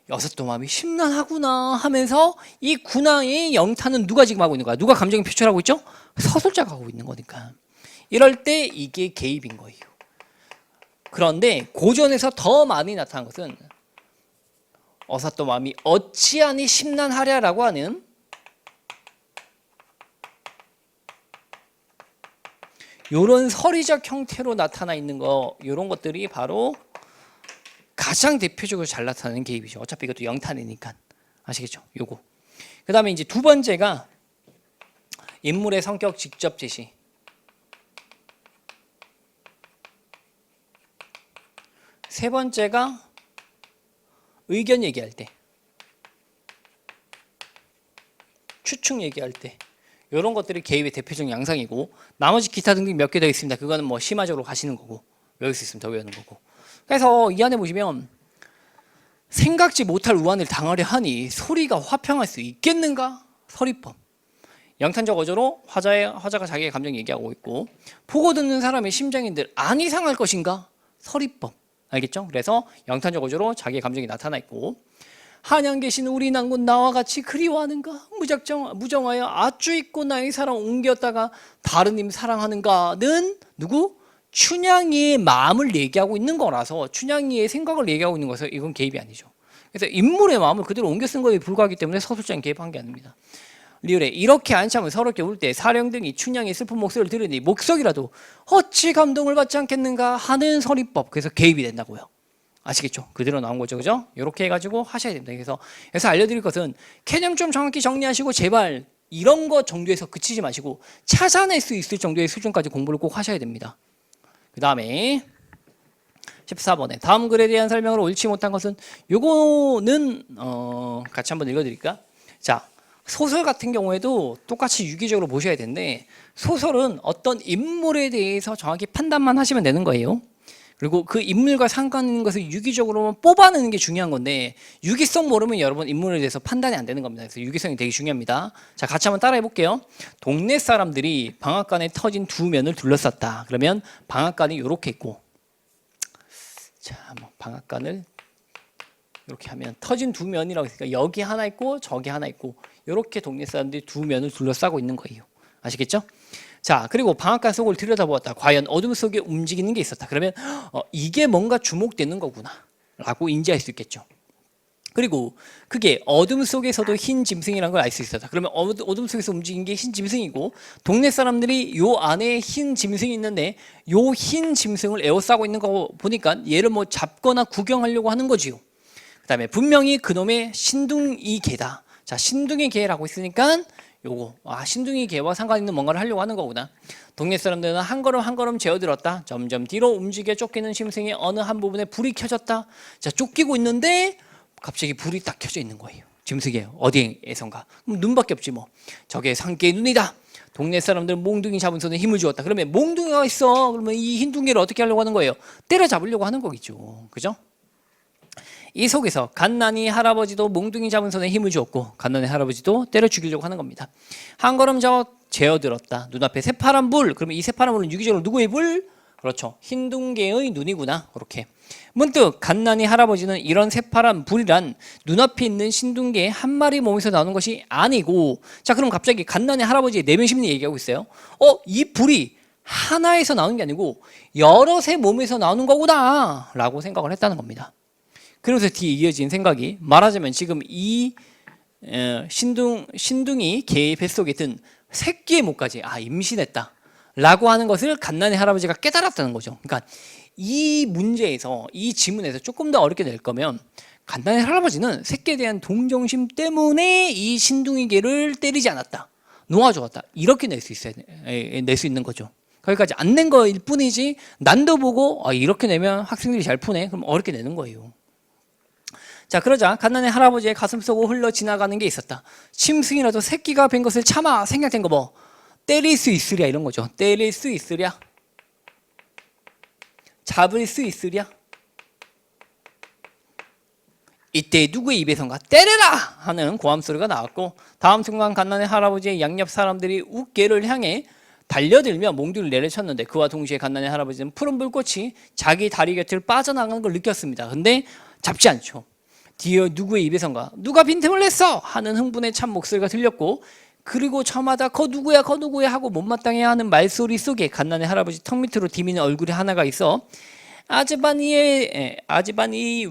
어사또 마음이 심란하구나 하면서 이 군화의 영타는 누가 지금 하고 있는 거야? 누가 감정을 표출하고 있죠? 서술자가 하고 있는 거니까. 이럴 때 이게 개입인 거예요. 그런데 고전에서 더 많이 나타난 것은 어사또 마음이 어찌하니 심란하랴라고 하는 이런 서리적 형태로 나타나 있는 거, 이런 것들이 바로 가장 대표적으로 잘 나타나는 개입이죠. 어차피 이것도 영탄이니까. 아시겠죠? 요거. 그 다음에 이제 두 번째가 인물의 성격 직접 제시. 세 번째가 의견 얘기할 때. 추측 얘기할 때. 이런 것들이 개입의 대표적인 양상이고, 나머지 기타 등등 몇 개 더 있습니다. 그거는 뭐 심화적으로 가시는 거고, 외울 수 있으면 더 외우는 거고. 그래서 이 안에 보시면 생각지 못할 우환을 당하려 하니 소리가 화평할 수 있겠는가? 서리법. 영탄적 어조로 화자가 자기의 감정 얘기하고 있고, 보고 듣는 사람의 심정인들 안 이상할 것인가? 서리법. 알겠죠? 그래서 영탄적 어조로 자기의 감정이 나타나 있고, 한양 계신 우리 난군 나와 같이 그리워하는가? 무정하여 아주 있고 나의 사랑 옮겼다가 다른 님 사랑하는가는 누구? 춘향이의 마음을 얘기하고 있는 거라서, 춘향이의 생각을 얘기하고 있는 거라서 이건 개입이 아니죠. 그래서 인물의 마음을 그대로 옮겨 쓴 거에 불과하기 때문에 서술자는 개입한 게 아닙니다. 리을에 이렇게 한참을 서럽게 울 때 사령 등이 춘향의 슬픈 목소리를 들으니 목석이라도 어찌 감동을 받지 않겠는가 하는 서리법. 그래서 개입이 된다고요. 아시겠죠? 그대로 나온 거죠, 그죠? 이렇게 해가지고 하셔야 됩니다. 그래서 알려드릴 것은 개념 좀 정확히 정리하시고 제발 이런 거 정도에서 그치지 마시고 찾아낼 수 있을 정도의 수준까지 공부를 꼭 하셔야 됩니다. 그 다음에 14번에 다음 글에 대한 설명으로 옳지 못한 것은, 요거는 같이 한번 읽어드릴까? 자, 소설 같은 경우에도 똑같이 유기적으로 보셔야 되는데, 소설은 어떤 인물에 대해서 정확히 판단만 하시면 되는 거예요. 그리고 그 인물과 상관 있는 것을 유기적으로 뽑아내는 게 중요한 건데, 유기성 모르면 여러분 인물에 대해서 판단이 안 되는 겁니다. 그래서 유기성이 되게 중요합니다. 자, 같이 한번 따라해 볼게요. 동네 사람들이 방앗간에 터진 두 면을 둘러쌌다. 그러면 방앗간이 이렇게 있고, 자, 방앗간을 이렇게 하면 터진 두 면이라고 했으니까 여기 하나 있고 저기 하나 있고, 이렇게 동네 사람들이 두 면을 둘러싸고 있는 거예요. 아시겠죠? 자, 그리고 방앗간 속을 들여다보았다. 과연 어둠 속에 움직이는 게 있었다. 그러면 이게 뭔가 주목되는 거구나 라고 인지할 수 있겠죠. 그리고 그게 어둠 속에서도 흰 짐승이라는 걸 알 수 있었다. 그러면 어둠 속에서 움직인 게 흰 짐승이고, 동네 사람들이 요 안에 흰 짐승이 있는데 요 흰 짐승을 에워싸고 있는 거 보니까 얘를 뭐 잡거나 구경하려고 하는 거지요. 그 다음에 분명히 그놈의 신둥이 개다. 자, 신둥이 개라고 있으니까 요거 신둥이 개와 상관 있는 뭔가를 하려고 하는 거구나. 동네 사람들은 한 걸음 한 걸음 재어들었다. 점점 뒤로 움직여 쫓기는 짐승의 어느 한 부분에 불이 켜졌다. 자, 쫓기고 있는데 갑자기 불이 딱 켜져 있는 거예요. 짐승이 어디에선가. 그럼 눈밖에 없지 뭐. 저게 상계의 눈이다. 동네 사람들은 몽둥이 잡은 손에 힘을 주었다. 그러면 몽둥이가 있어. 그러면 이 흰 둥이를 어떻게 하려고 하는 거예요? 때려잡으려고 하는 거겠죠. 그죠? 이 속에서 갓난이 할아버지도 몽둥이 잡은 손에 힘을 주었고, 갓난이 할아버지도 때려 죽이려고 하는 겁니다. 한 걸음 재어들었다. 눈앞에 새파란 불. 그러면 이 새파란 불은 유기적으로 누구의 불? 그렇죠. 흰둥개의 눈이구나. 그렇게. 문득 갓난이 할아버지는 이런 새파란 불이란 눈앞에 있는 신둥개 한 마리 몸에서 나오는 것이 아니고, 자 그럼 갑자기 갓난이 할아버지의 내면 심리 얘기하고 있어요. 이 불이 하나에서 나오는 게 아니고 여럿의 몸에서 나오는 거구나 라고 생각을 했다는 겁니다. 그러면서 뒤에 이어진 생각이, 말하자면 지금 이 신둥이 개의 뱃속에 든 새끼의 목까지 임신했다 라고 하는 것을 갓난이 할아버지가 깨달았다는 거죠. 그러니까 이 문제에서, 이 지문에서 조금 더 어렵게 낼 거면 갓난이 할아버지는 새끼에 대한 동정심 때문에 이 신둥이 개를 때리지 않았다, 놓아주었다, 이렇게 낼 수 있는 거죠. 거기까지 안 낸 거일 뿐이지, 난도 보고 이렇게 내면 학생들이 잘 푸네 그럼 어렵게 내는 거예요. 자 그러자 갓난의 할아버지의 가슴 속으로 흘러 지나가는 게 있었다. 짐승이라도 새끼가 뵌 것을 참아 생략된 거 뭐 때릴 수 있으랴 이런 거죠. 때릴 수 있으랴, 잡을 수 있으랴. 이때 누구의 입에선가 때려라 하는 고함 소리가 나왔고, 다음 순간 갓난의 할아버지의 양옆 사람들이 웃개를 향해 달려들며 몽둥이를 내려쳤는데, 그와 동시에 갓난의 할아버지는 푸른 불꽃이 자기 다리 곁을 빠져나가는 걸 느꼈습니다. 근데 잡지 않죠. 뒤에 누구의 입에선가 누가 빈틈을 냈어 하는 흥분에 찬 목소리가 들렸고, 그리고 저마다 거 누구야 하고 못마땅해 하는 말소리 속에 갓난의 할아버지 턱 밑으로 디미는 얼굴이 하나가 있어 아지바니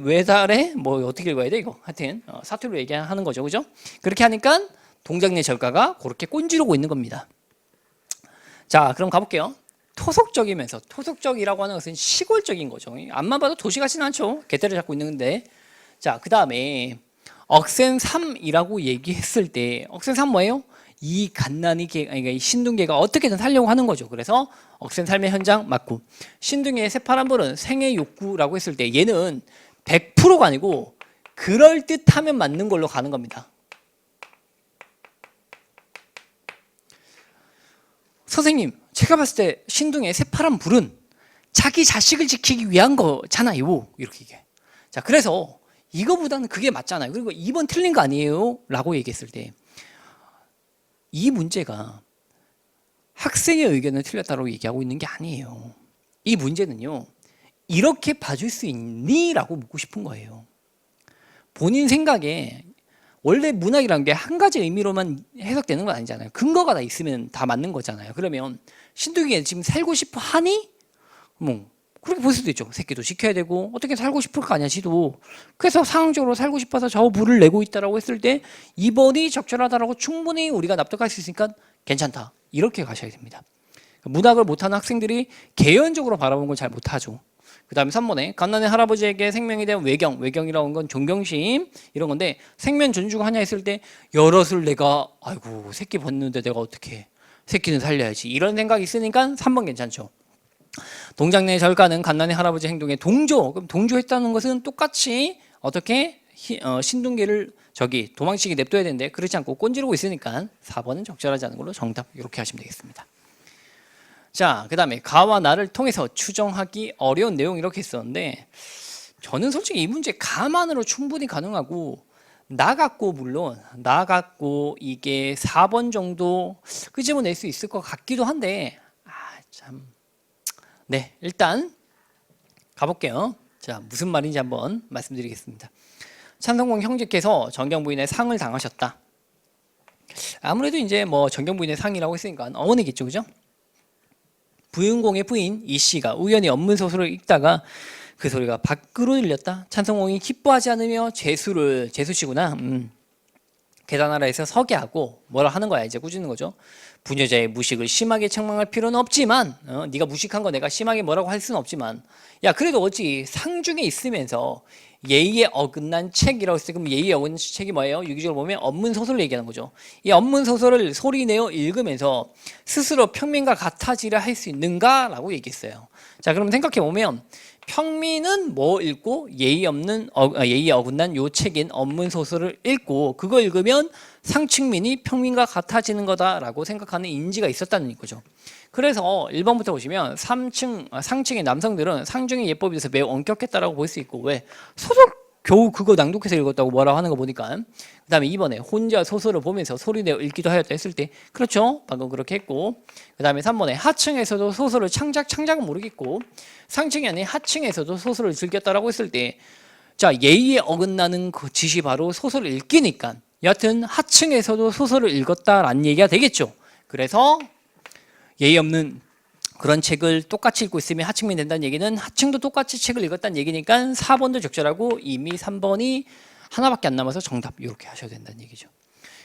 외달에 뭐 어떻게 읽어야 돼 이거, 하여튼 사투리로 얘기하는 거죠, 그죠? 그렇게 하니까 동작내 절가가 그렇게 꼰지르고 있는 겁니다. 자 그럼 가볼게요. 토속적이면서, 토속적이라고 하는 것은 시골적인 거죠. 앞만 봐도 도시 같지는 않죠. 개떼를 잡고 있는데. 자 그 다음에 억센삼이라고 얘기했을 때, 억센삼 뭐예요? 이 갓난이 개, 그러니까 이 신둥개가 어떻게든 살려고 하는 거죠. 그래서 억센 삶의 현장 맞고, 신둥개의 새파란 불은 생애 욕구라고 했을 때 얘는 100%가 아니고 그럴듯하면 맞는 걸로 가는 겁니다. 선생님 제가 봤을 때 신둥의 새파란 불은 자기 자식을 지키기 위한 거잖아요 이렇게 얘기해. 자 그래서 이거보다는 그게 맞잖아요. 그리고 2번 틀린 거 아니에요 라고 얘기했을 때, 이 문제가 학생의 의견을 틀렸다고 얘기하고 있는 게 아니에요. 이 문제는요, 이렇게 봐줄 수 있니? 라고 묻고 싶은 거예요. 본인 생각에 원래 문학이라는 게 한 가지 의미로만 해석되는 건 아니잖아요. 근거가 다 있으면 다 맞는 거잖아요. 그러면 신둥이가 지금 살고 싶어 하니? 뭐 그렇게 볼 수도 있죠. 새끼도 지켜야 되고 어떻게 살고 싶을 거 아니야 지도. 그래서 상황적으로 살고 싶어서 저 불을 내고 있다라고 했을 때 2번이 적절하다라고 충분히 우리가 납득할 수 있으니까 괜찮다, 이렇게 가셔야 됩니다. 문학을 못하는 학생들이 개연적으로 바라보는 걸 잘 못하죠. 그 다음에 3번에 갓난의 할아버지에게 생명에 대한 외경이라고 하는 건 존경심 이런 건데, 생명 존중 하냐 했을 때 여럿을 내가 아이고 새끼 벗는데 내가 어떻게 새끼는 살려야지 이런 생각이 있으니까 3번 괜찮죠. 동작내 절가는 갓난의 할아버지 행동에 동조, 그럼 동조했다는 것은 똑같이 어떻게 신둥개를 도망치게 냅둬야 되는데 그렇지 않고 꼰지르고 있으니까 4번은 적절하지 않은 걸로 정답 이렇게 하시면 되겠습니다. 자, 그 다음에 가와 나를 통해서 추정하기 어려운 내용 이렇게 있었는데, 저는 솔직히 이 문제 가만으로 충분히 가능하고 나 갖고 이게 4번 정도 끄집어낼 수 있을 것 같기도 한데 네, 일단 가볼게요. 자, 무슨 말인지 한번 말씀드리겠습니다. 찬성공 형제께서 정경 부인의 상을 당하셨다. 아무래도 이제 뭐 정경 부인의 상이라고 했으니까 어머니겠죠, 그죠? 부윤공의 부인 이 씨가 우연히 업문 소설을 읽다가 그 소리가 밖으로 들렸다. 찬성공이 기뻐하지 않으며 제수씨구나. 계단 아래에서 서게 하고 뭐라 하는 거야, 이제 꾸짖는 거죠. 부녀자의 무식을 심하게 책망할 필요는 없지만, 네가 무식한 거 내가 심하게 뭐라고 할 수는 없지만, 야 그래도 어찌 상중에 있으면서 예의에 어긋난 책이라고 했을 때, 그럼 예의에 어긋난 책이 뭐예요? 유기적으로 보면 업문소설을 얘기하는 거죠. 이 업문소설을 소리내어 읽으면서 스스로 평민과 같아지려 할 수 있는가? 라고 얘기했어요. 자 그럼 생각해 보면 평민은 뭐 읽고 예의에 어긋난 요 책인 업문소설을 읽고 그거 읽으면 상층민이 평민과 같아지는 거다라고 생각하는 인지가 있었다는 거죠. 그래서 1번부터 보시면 상층의 남성들은 상중의 예법에 대해서 매우 엄격했다라고 볼 수 있고, 왜? 겨우 그거 낭독해서 읽었다고 뭐라고 하는 거 보니까. 그 다음에 2번에 혼자 소설을 보면서 소리내어 읽기도 하였다 했을 때 그렇죠. 방금 그렇게 했고. 그 다음에 3번에 하층에서도 소설을 창작은 모르겠고 상층이 아닌 하층에서도 소설을 즐겼다라고 했을 때 자, 예의에 어긋나는 그 짓이 바로 소설을 읽기니까 여하튼 하층에서도 소설을 읽었다라는 얘기가 되겠죠. 그래서 예의 없는 그런 책을 똑같이 읽고 있으면 하층민이 된다는 얘기는 하층도 똑같이 책을 읽었다는 얘기니까 4번도 적절하고 이미 3번이 하나밖에 안 남아서 정답 이렇게 하셔야 된다는 얘기죠.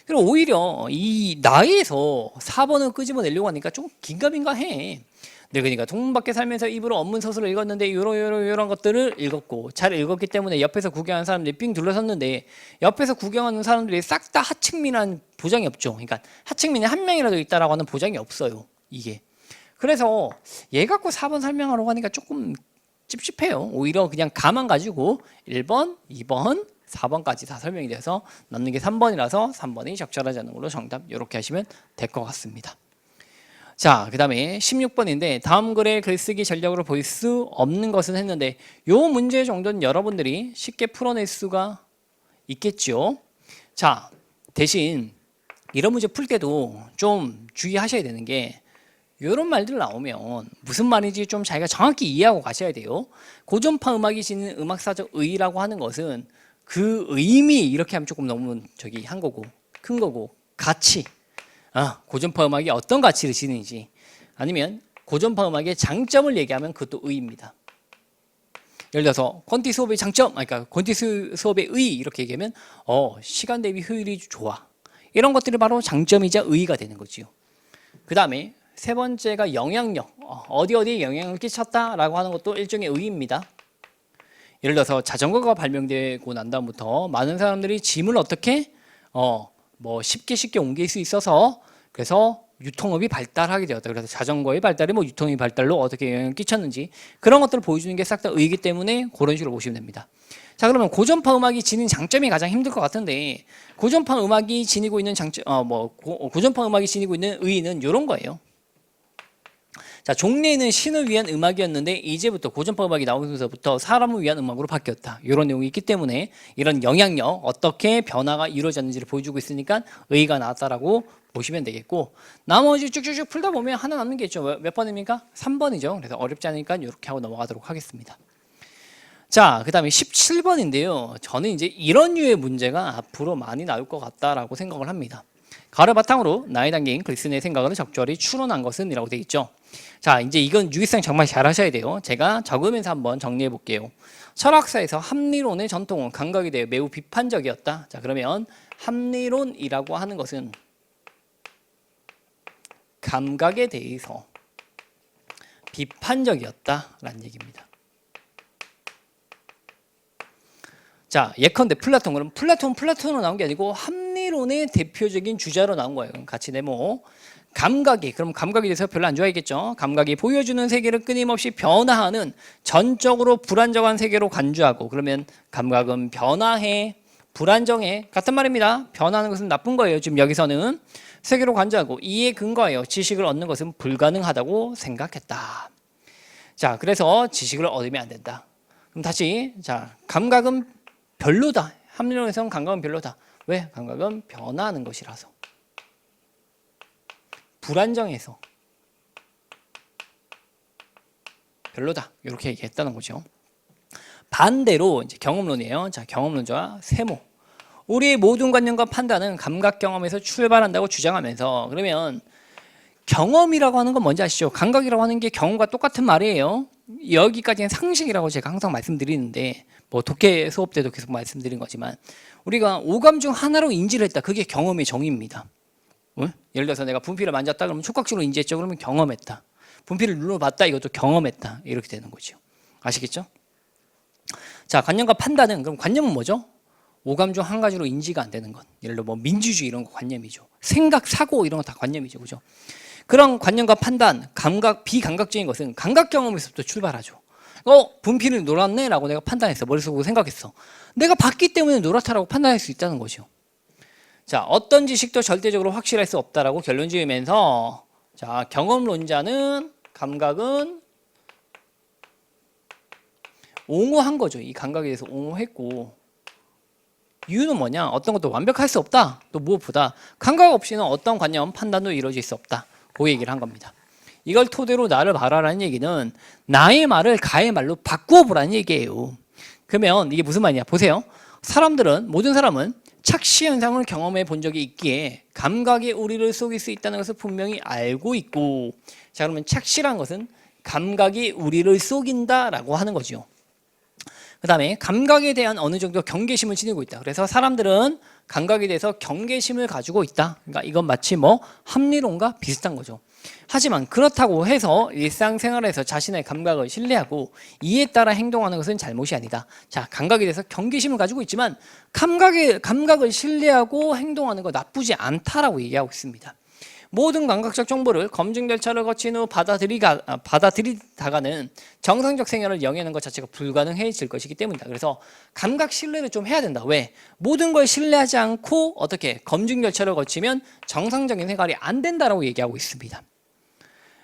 그리고 오히려 이 나이에서 4번을 끄집어내려고 하니까 좀 긴가민가해. 늙으니까 동문 밖에 살면서 입으로 업문 소설을 읽었는데 요런 것들을 읽었고 잘 읽었기 때문에 옆에서 구경하는 사람들이 삥 둘러섰는데 옆에서 구경하는 사람들이 싹 다 하층민한 보장이 없죠. 그러니까 하층민이 한 명이라도 있다라고 하는 보장이 없어요. 이게. 그래서 얘 갖고 4번 설명하려고 하니까 조금 찝찝해요. 오히려 그냥 가만 가지고 1번, 2번, 4번까지 다 설명이 돼서 남는 게 3번이라서 3번이 적절하지 않은 걸로 정답 이렇게 하시면 될 것 같습니다. 자, 그 다음에 16번인데 다음 글의 글쓰기 전략으로 보일 수 없는 것은 했는데 요 문제 정도는 여러분들이 쉽게 풀어낼 수가 있겠죠. 자, 대신 이런 문제 풀 때도 좀 주의하셔야 되는 게 이런 말들 나오면 무슨 말인지 좀 자기가 정확히 이해하고 가셔야 돼요. 고전파 음악이 지닌 음악사적 의의라고 하는 것은 그 의미 이렇게 하면 조금 너무 한 거고 큰 거고 가치 고전파 음악이 어떤 가치를 지니는지 아니면 고전파 음악의 장점을 얘기하면 그것도 의의입니다. 예를 들어서 콘티 수업의 장점, 그러니까 콘티 수업의 의의 이렇게 얘기하면 시간 대비 효율이 좋아. 이런 것들이 바로 장점이자 의의가 되는 거지요. 그 다음에 세 번째가 영향력, 어디에 영향을 끼쳤다라고 하는 것도 일종의 의의입니다. 예를 들어서 자전거가 발명되고 난 다음부터 많은 사람들이 짐을 어떻게 쉽게 옮길 수 있어서 그래서 유통업이 발달하게 되었다. 그래서 자전거의 발달이 유통의 발달로 어떻게 영향을 끼쳤는지 그런 것들을 보여주는 게 싹 다 의의이기 때문에 그런 식으로 보시면 됩니다. 자, 그러면 고전파 음악이 지닌 장점이 가장 힘들 것 같은데 고전파 음악이 지니고 있는 장점, 고전파 음악이 지니고 있는 의의는 이런 거예요. 자, 종래에는 신을 위한 음악이었는데 이제부터 고전파 음악이 나오면서부터 사람을 위한 음악으로 바뀌었다. 이런 내용이 있기 때문에 이런 영향력 어떻게 변화가 이루어졌는지를 보여주고 있으니까 의의가 나왔다라고 보시면 되겠고 나머지 쭉쭉쭉 풀다 보면 하나 남는 게 있죠. 몇 번입니까? 3번이죠. 그래서 어렵지 않으니까 이렇게 하고 넘어가도록 하겠습니다. 자, 그 다음에 17번인데요. 저는 이제 이런 류의 문제가 앞으로 많이 나올 것 같다라고 생각을 합니다. 가를 바탕으로 나의 담긴 글쓴이의 생각을 적절히 추론한 것은 이라고 되어 있죠. 자, 이제 이건 유기성 정말 잘 하셔야 돼요. 제가 적으면서 한번 정리해 볼게요. 철학사에서 합리론의 전통은 감각에 대해 매우 비판적이었다. 자, 그러면 합리론이라고 하는 것은 감각에 대해서 비판적이었다라는 얘기입니다. 자, 예컨대 플라톤. 그럼 플라톤으로 나온 게 아니고 합리론의 대표적인 주자로 나온 거예요. 같이 네모. 감각이, 그럼 감각에 대해서 별로 안 좋아했겠죠. 감각이 보여주는 세계를 끊임없이 변화하는 전적으로 불안정한 세계로 간주하고 그러면 감각은 변화해, 불안정해. 같은 말입니다. 변하는 것은 나쁜 거예요. 지금 여기서는 세계로 간주하고 이에 근거하여 지식을 얻는 것은 불가능하다고 생각했다. 자, 그래서 지식을 얻으면 안 된다. 그럼 다시 자, 감각은 별로다. 합리론에서는 감각은 별로다. 왜? 감각은 변화하는 것이라서. 불안정해서 별로다. 이렇게 얘기했다는 거죠. 반대로 이제 경험론이에요. 자, 경험론자와 세모. 우리의 모든 관념과 판단은 감각 경험에서 출발한다고 주장하면서 그러면 경험이라고 하는 건 뭔지 아시죠? 감각이라고 하는 게 경험과 똑같은 말이에요. 여기까지는 상식이라고 제가 항상 말씀드리는데 독해 수업 때도 계속 말씀드린 거지만 우리가 오감 중 하나로 인지를 했다. 그게 경험의 정의입니다. 예를 들어서 내가 분필을 만졌다 그러면 촉각적으로 인지했죠. 그러면 경험했다. 분필을 눌러봤다. 이것도 경험했다. 이렇게 되는 거죠. 아시겠죠? 자, 관념과 판단은 그럼 관념은 뭐죠? 오감 중 한 가지로 인지가 안 되는 것. 예를 들어 민주주의 이런 거 관념이죠. 생각, 사고 이런 거 다 관념이죠. 그죠? 그런 관념과 판단, 감각, 비감각적인 것은 감각 경험에서부터 출발하죠. 분필을 노랗네 라고 내가 판단했어. 머릿속으로 생각했어. 내가 봤기 때문에 노랗다라고 판단할 수 있다는 거죠. 자, 어떤 지식도 절대적으로 확실할 수 없다라고 결론 지으면서 자, 경험론자는 감각은 옹호한 거죠. 이 감각에 대해서 옹호했고 이유는 뭐냐? 어떤 것도 완벽할 수 없다. 또 무엇보다 감각 없이는 어떤 관념, 판단도 이루어질 수 없다. 그 얘기를 한 겁니다. 이걸 토대로 나를 말하라는 얘기는 나의 말을 가의 말로 바꾸어 보라는 얘기예요. 그러면 이게 무슨 말이냐? 보세요. 모든 사람은 착시 현상을 경험해 본 적이 있기에 감각의 우리를 속일 수 있다는 것을 분명히 알고 있고, 자, 그러면 착시란 것은 감각이 우리를 속인다라고 하는 거죠. 그 다음에 감각에 대한 어느 정도 경계심을 지니고 있다. 그래서 사람들은 감각에 대해서 경계심을 가지고 있다. 그러니까 이건 마치 합리론과 비슷한 거죠. 하지만 그렇다고 해서 일상생활에서 자신의 감각을 신뢰하고 이에 따라 행동하는 것은 잘못이 아니다. 자, 감각에 대해서 경계심을 가지고 있지만 감각을 신뢰하고 행동하는 거 나쁘지 않다라고 얘기하고 있습니다. 모든 감각적 정보를 검증 절차를 거친 후 받아들이다가는 정상적 생활을 영위하는 것 자체가 불가능해질 것이기 때문이다. 그래서 감각 신뢰를 좀 해야 된다. 왜? 모든 걸 신뢰하지 않고 어떻게 검증 절차를 거치면 정상적인 생활이 안 된다라고 얘기하고 있습니다.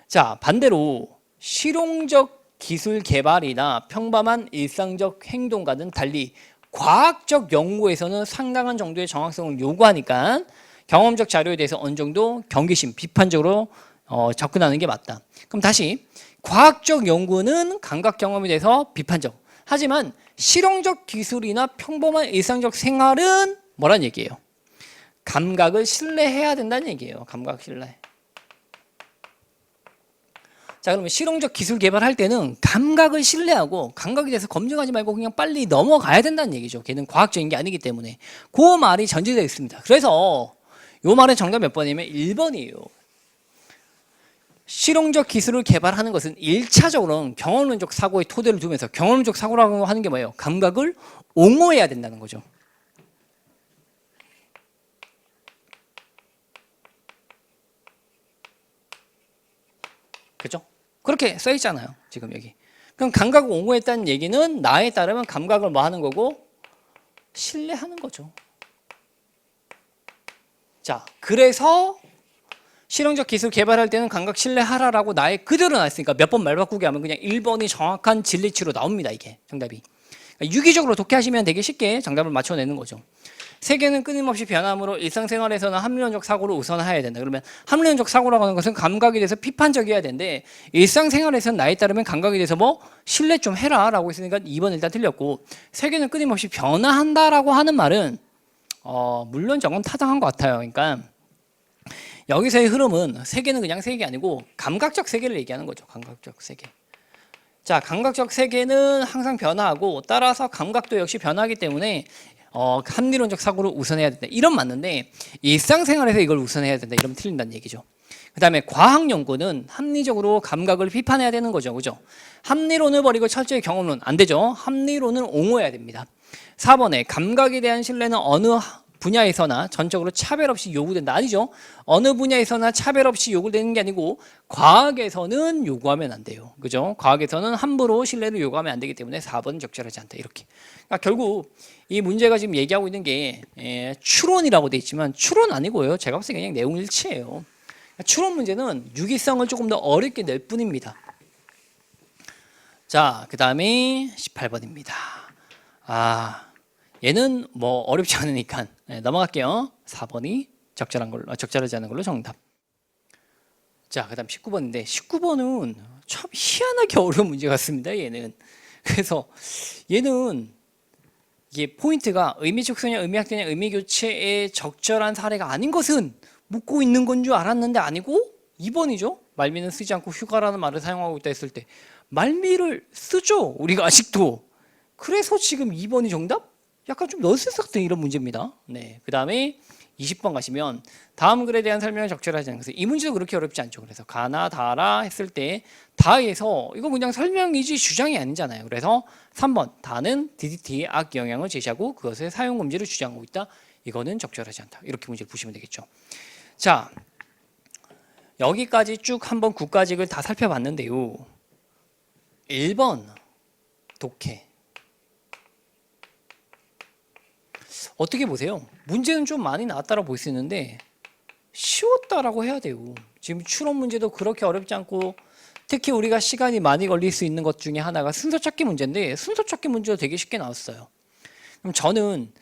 자, 반대로 실용적 기술 개발이나 평범한 일상적 행동과는 달리 과학적 연구에서는 상당한 정도의 정확성을 요구하니까 경험적 자료에 대해서 어느 정도 경계심, 비판적으로 접근하는 게 맞다. 그럼 다시 과학적 연구는 감각 경험에 대해서 비판적. 하지만 실용적 기술이나 평범한 일상적 생활은 뭐란 얘기예요? 감각을 신뢰해야 된다는 얘기예요. 감각 신뢰. 자, 그러면 실용적 기술 개발할 때는 감각을 신뢰하고 감각에 대해서 검증하지 말고 그냥 빨리 넘어가야 된다는 얘기죠. 걔는 과학적인 게 아니기 때문에. 그 말이 전제되어 있습니다. 그래서 이 말의 정답 몇 번이냐면 1번이에요. 실용적 기술을 개발하는 것은 1차적으로는 경험론적 사고의 토대를 두면서, 경험론적 사고라고 하는 게 뭐예요? 감각을 옹호해야 된다는 거죠. 그죠? 그렇게 써 있잖아요. 지금 여기. 그럼 감각을 옹호했다는 얘기는 나에 따르면 감각을 뭐 하는 거고? 신뢰하는 거죠. 자, 그래서 실용적 기술 개발할 때는 감각 신뢰하라라고 나의 그대로 나왔으니까 몇 번 말 바꾸게 하면 그냥 1번이 정확한 진리치로 나옵니다. 이게 정답이. 그러니까 유기적으로 독해하시면 되게 쉽게 정답을 맞춰내는 거죠. 세계는 끊임없이 변함으로 일상생활에서는 합리론적 사고를 우선해야 된다. 그러면 합리론적 사고라고 하는 것은 감각에 대해서 비판적이어야 되는데 일상생활에서는 나에 따르면 감각에 대해서 신뢰 좀 해라 라고 했으니까 2번 일단 틀렸고, 세계는 끊임없이 변화한다라고 하는 말은 물론 저건 타당한 것 같아요. 그러니까 여기서의 흐름은 세계는 그냥 세계 아니고 감각적 세계를 얘기하는 거죠. 감각적 세계. 자, 감각적 세계는 항상 변화하고 따라서 감각도 역시 변화하기 때문에 합리론적 사고를 우선해야 된다. 이런 맞는데 일상생활에서 이걸 우선해야 된다. 이러면 틀린다는 얘기죠. 그 다음에 과학 연구는 합리적으로 감각을 비판해야 되는 거죠. 그죠? 합리론을 버리고 철저히 경험론 안 되죠. 합리론을 옹호해야 됩니다. 4번에 감각에 대한 신뢰는 어느 분야에서나 전적으로 차별 없이 요구된다. 아니죠. 어느 분야에서나 차별 없이 요구되는 게 아니고 과학에서는 요구하면 안 돼요. 그죠? 과학에서는 함부로 신뢰를 요구하면 안 되기 때문에 4번은 적절하지 않다. 이렇게. 그러니까 결국 이 문제가 지금 얘기하고 있는 게 추론이라고 돼 있지만 추론 아니고요. 제가 봤을 때 그냥 내용 일치예요. 추론 문제는 유기성을 조금 더 어렵게 낼 뿐입니다. 자, 그 다음에 18번입니다. 얘는 어렵지 않으니까 넘어갈게요. 4번이 적절하지 않은 걸로 정답. 자, 그 다음 19번인데 19번은 참 희한하게 어려운 문제 같습니다. 얘는. 그래서 얘는 이게 포인트가 의미축소냐 의미학대냐 의미교체의 적절한 사례가 아닌 것은 묻고 있는 건 줄 알았는데 아니고 2번이죠. 말미는 쓰지 않고 휴가라는 말을 사용하고 있다 했을 때 말미를 쓰죠. 우리가 아직도. 그래서 지금 2번이 정답? 약간 좀 넌센스 같은 이런 문제입니다. 네, 그 다음에 20번 가시면 다음 글에 대한 설명을 적절하지 않은 것은, 이 문제도 그렇게 어렵지 않죠. 그래서 가나 다라 했을 때 다에서 이거 그냥 설명이지 주장이 아니잖아요. 그래서 3번 다는 DDT의 악 영향을 제시하고 그것의 사용 금지를 주장하고 있다. 이거는 적절하지 않다. 이렇게 문제를 보시면 되겠죠. 자, 여기까지 쭉 한번 국가직을 다 살펴봤는데요. 1번 독해. 어떻게 보세요? 문제는 좀 많이 나왔다라고 볼 수 있는데 쉬웠다라고 해야 돼요. 지금 추론 문제도 그렇게 어렵지 않고, 특히 우리가 시간이 많이 걸릴 수 있는 것 중에 하나가 순서 찾기 문제인데 순서 찾기 문제도 되게 쉽게 나왔어요. 그럼 저는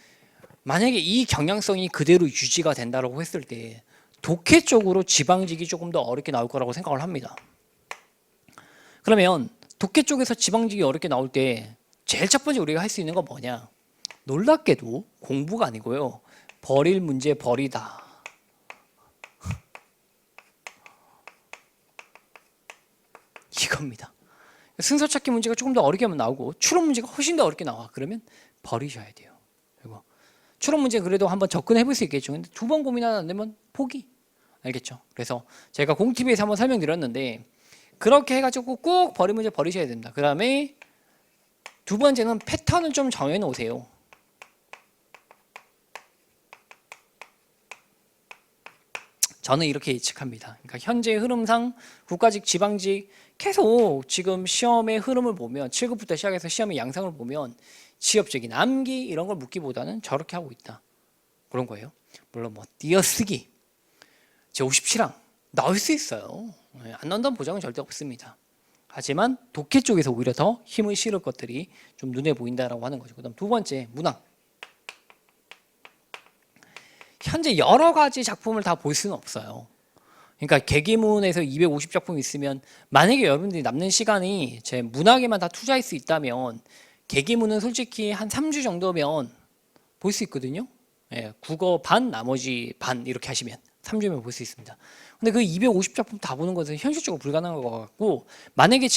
만약에 이 경향성이 그대로 유지가 된다고 했을 때 독해 쪽으로 지방직이 조금 더 어렵게 나올 거라고 생각을 합니다. 그러면 독해 쪽에서 지방직이 어렵게 나올 때 제일 첫 번째 우리가 할 수 있는 건 뭐냐? 놀랍게도 공부가 아니고요. 버릴 문제 버리다. 이겁니다. 순서 찾기 문제가 조금 더 어렵게 나오고 추론 문제가 훨씬 더 어렵게 나와. 그러면 버리셔야 돼요. 그리고 추론 문제 그래도 한번 접근해 볼 수 있겠죠. 근데 두 번 고민하다 안 되면 포기. 알겠죠? 그래서 제가 공TV에서 한번 설명드렸는데 그렇게 해가지고 꼭 버릴 문제 버리셔야 됩니다. 그 다음에 두 번째는 패턴을 좀 정해 놓으세요. 저는 이렇게 예측합니다. 그러니까 현재 흐름상 국가직, 지방직 계속 지금 시험의 흐름을 보면 7급부터 시작해서 시험의 양상을 보면 지엽적인 암기 이런 걸 묻기보다는 저렇게 하고 있다. 그런 거예요. 물론 뭐 띄어쓰기, 제57항 나올 수 있어요. 안 나온다는 보장은 절대 없습니다. 하지만 독해 쪽에서 오히려 더 힘을 실을 것들이 좀 눈에 보인다라고 하는 거죠. 그다음 두 번째 문학. 현재 여러 가지 작품을 다 볼 수는 없어요. 그러니까 계기문에서 250작품 있으면 만약에 여러분들이 남는 시간이 제 문학에만 다 투자할 수 있다면 계기문은 솔직히 한 3주 정도면 볼 수 있거든요. 예, 국어 반 나머지 반 이렇게 하시면 3주면 볼 수 있습니다. 근데 그 250작품 다 보는 것은 현실적으로 불가능한 것 같고 만약에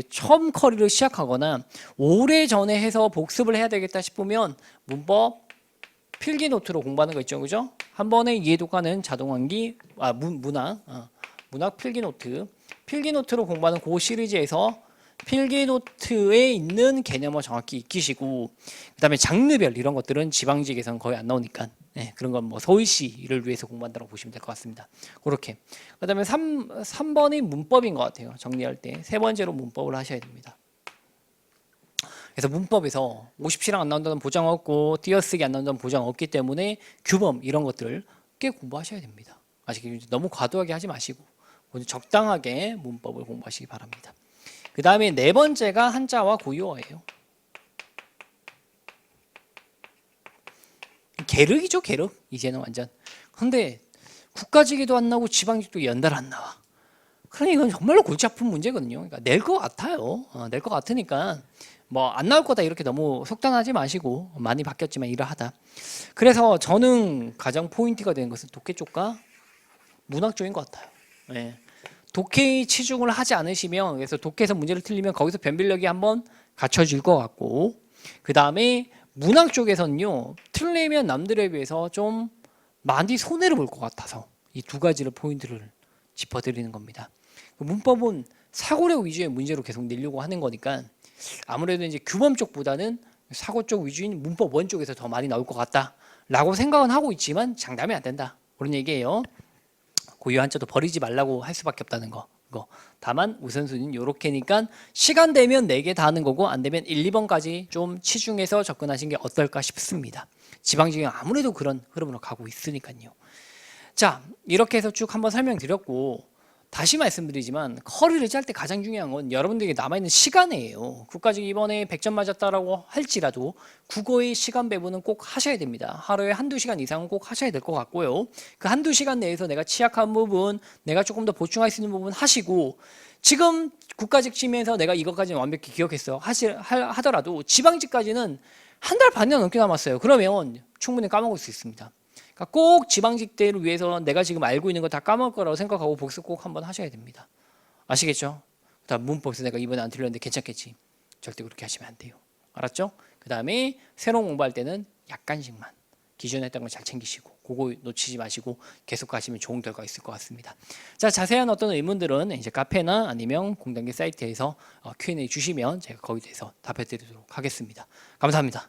처음 커리를 시작하거나 오래전에 해서 복습을 해야 되겠다 싶으면 문법 필기 노트로 공부하는 거 있죠, 그죠? 한 번에 이해도가는 자동암기, 문학 필기 노트로 공부하는 그 시리즈에서 필기 노트에 있는 개념을 정확히 익히시고, 그다음에 장르별 이런 것들은 지방직에서는 거의 안 나오니까 그런 건 뭐 서울시를 위해서 공부한다고 보시면 될 것 같습니다. 그렇게. 그다음에 3번이 문법인 것 같아요. 정리할 때 세 번째로 문법을 하셔야 됩니다. 그래서 문법에서 57항 안 나온다는 보장 없고 띄어쓰기 안 나온다는 보장 없기 때문에 규범 이런 것들을 꽤 공부하셔야 됩니다. 아직 너무 과도하게 하지 마시고 적당하게 문법을 공부하시기 바랍니다. 그 다음에 네 번째가 한자와 고유어예요. 계륵이죠, 계륵. 이제는 완전. 근데 국가직에도 안 나오고 지방직도 연달아 안 나와. 그러니 이건 정말로 골치 아픈 문제거든요. 그러니까 낼 것 같아요. 낼 것 같으니까 뭐 안 나올 거다 이렇게 너무 속단하지 마시고 많이 바뀌었지만 이러하다. 그래서 저는 가장 포인트가 되는 것은 독해 쪽과 문학 쪽인 것 같아요. 네. 독해에 치중을 하지 않으시면 그래서 독해에서 문제를 틀리면 거기서 변별력이 한번 갖춰질 것 같고 그 다음에 문학 쪽에서는요 틀리면 남들에 비해서 좀 많이 손해를 볼 것 같아서 이 두 가지를 포인트를 짚어드리는 겁니다. 문법은 사고력 위주의 문제로 계속 내려고 하는 거니까 아무래도 이제 규범 쪽보다는 사고 쪽 위주인 문법 원 쪽에서 더 많이 나올 것 같다라고 생각은 하고 있지만 장담이 안 된다 그런 얘기예요. 고유 한자도 버리지 말라고 할 수밖에 없다는 거. 다만 우선순위는 이렇게니까 시간 되면 4개 다 하는 거고 안 되면 1, 2번까지 좀 치중해서 접근하신 게 어떨까 싶습니다. 지방직은 아무래도 그런 흐름으로 가고 있으니까요. 자, 이렇게 해서 쭉 한번 설명드렸고 다시 말씀드리지만 커리를 짤 때 가장 중요한 건 여러분들에게 남아있는 시간이에요. 국가직 이번에 100점 맞았다라고 할지라도 국어의 시간 배분은 꼭 하셔야 됩니다. 하루에 한두 시간 이상은 꼭 하셔야 될 것 같고요. 그 한두 시간 내에서 내가 취약한 부분, 내가 조금 더 보충할 수 있는 부분 하시고 지금 국가직 치면서 내가 이것까지는 완벽히 기억했어요. 하더라도 지방직까지는 한 달 반이나 넘게 남았어요. 그러면 충분히 까먹을 수 있습니다. 그러니까 꼭 지방직대를 위해서 내가 지금 알고 있는 거 다 까먹을 거라고 생각하고 복습 꼭 한번 하셔야 됩니다. 아시겠죠? 그다음 문법에서 내가 이번에 안 틀렸는데 괜찮겠지. 절대 그렇게 하시면 안 돼요. 알았죠? 그 다음에 새로운 공부할 때는 약간씩만 기존에 했던 거 잘 챙기시고 그거 놓치지 마시고 계속 가시면 좋은 결과가 있을 것 같습니다. 자, 자세한 어떤 의문들은 이제 카페나 아니면 공단계 사이트에서 Q&A 주시면 제가 거기에 대해서 답해 드리도록 하겠습니다. 감사합니다.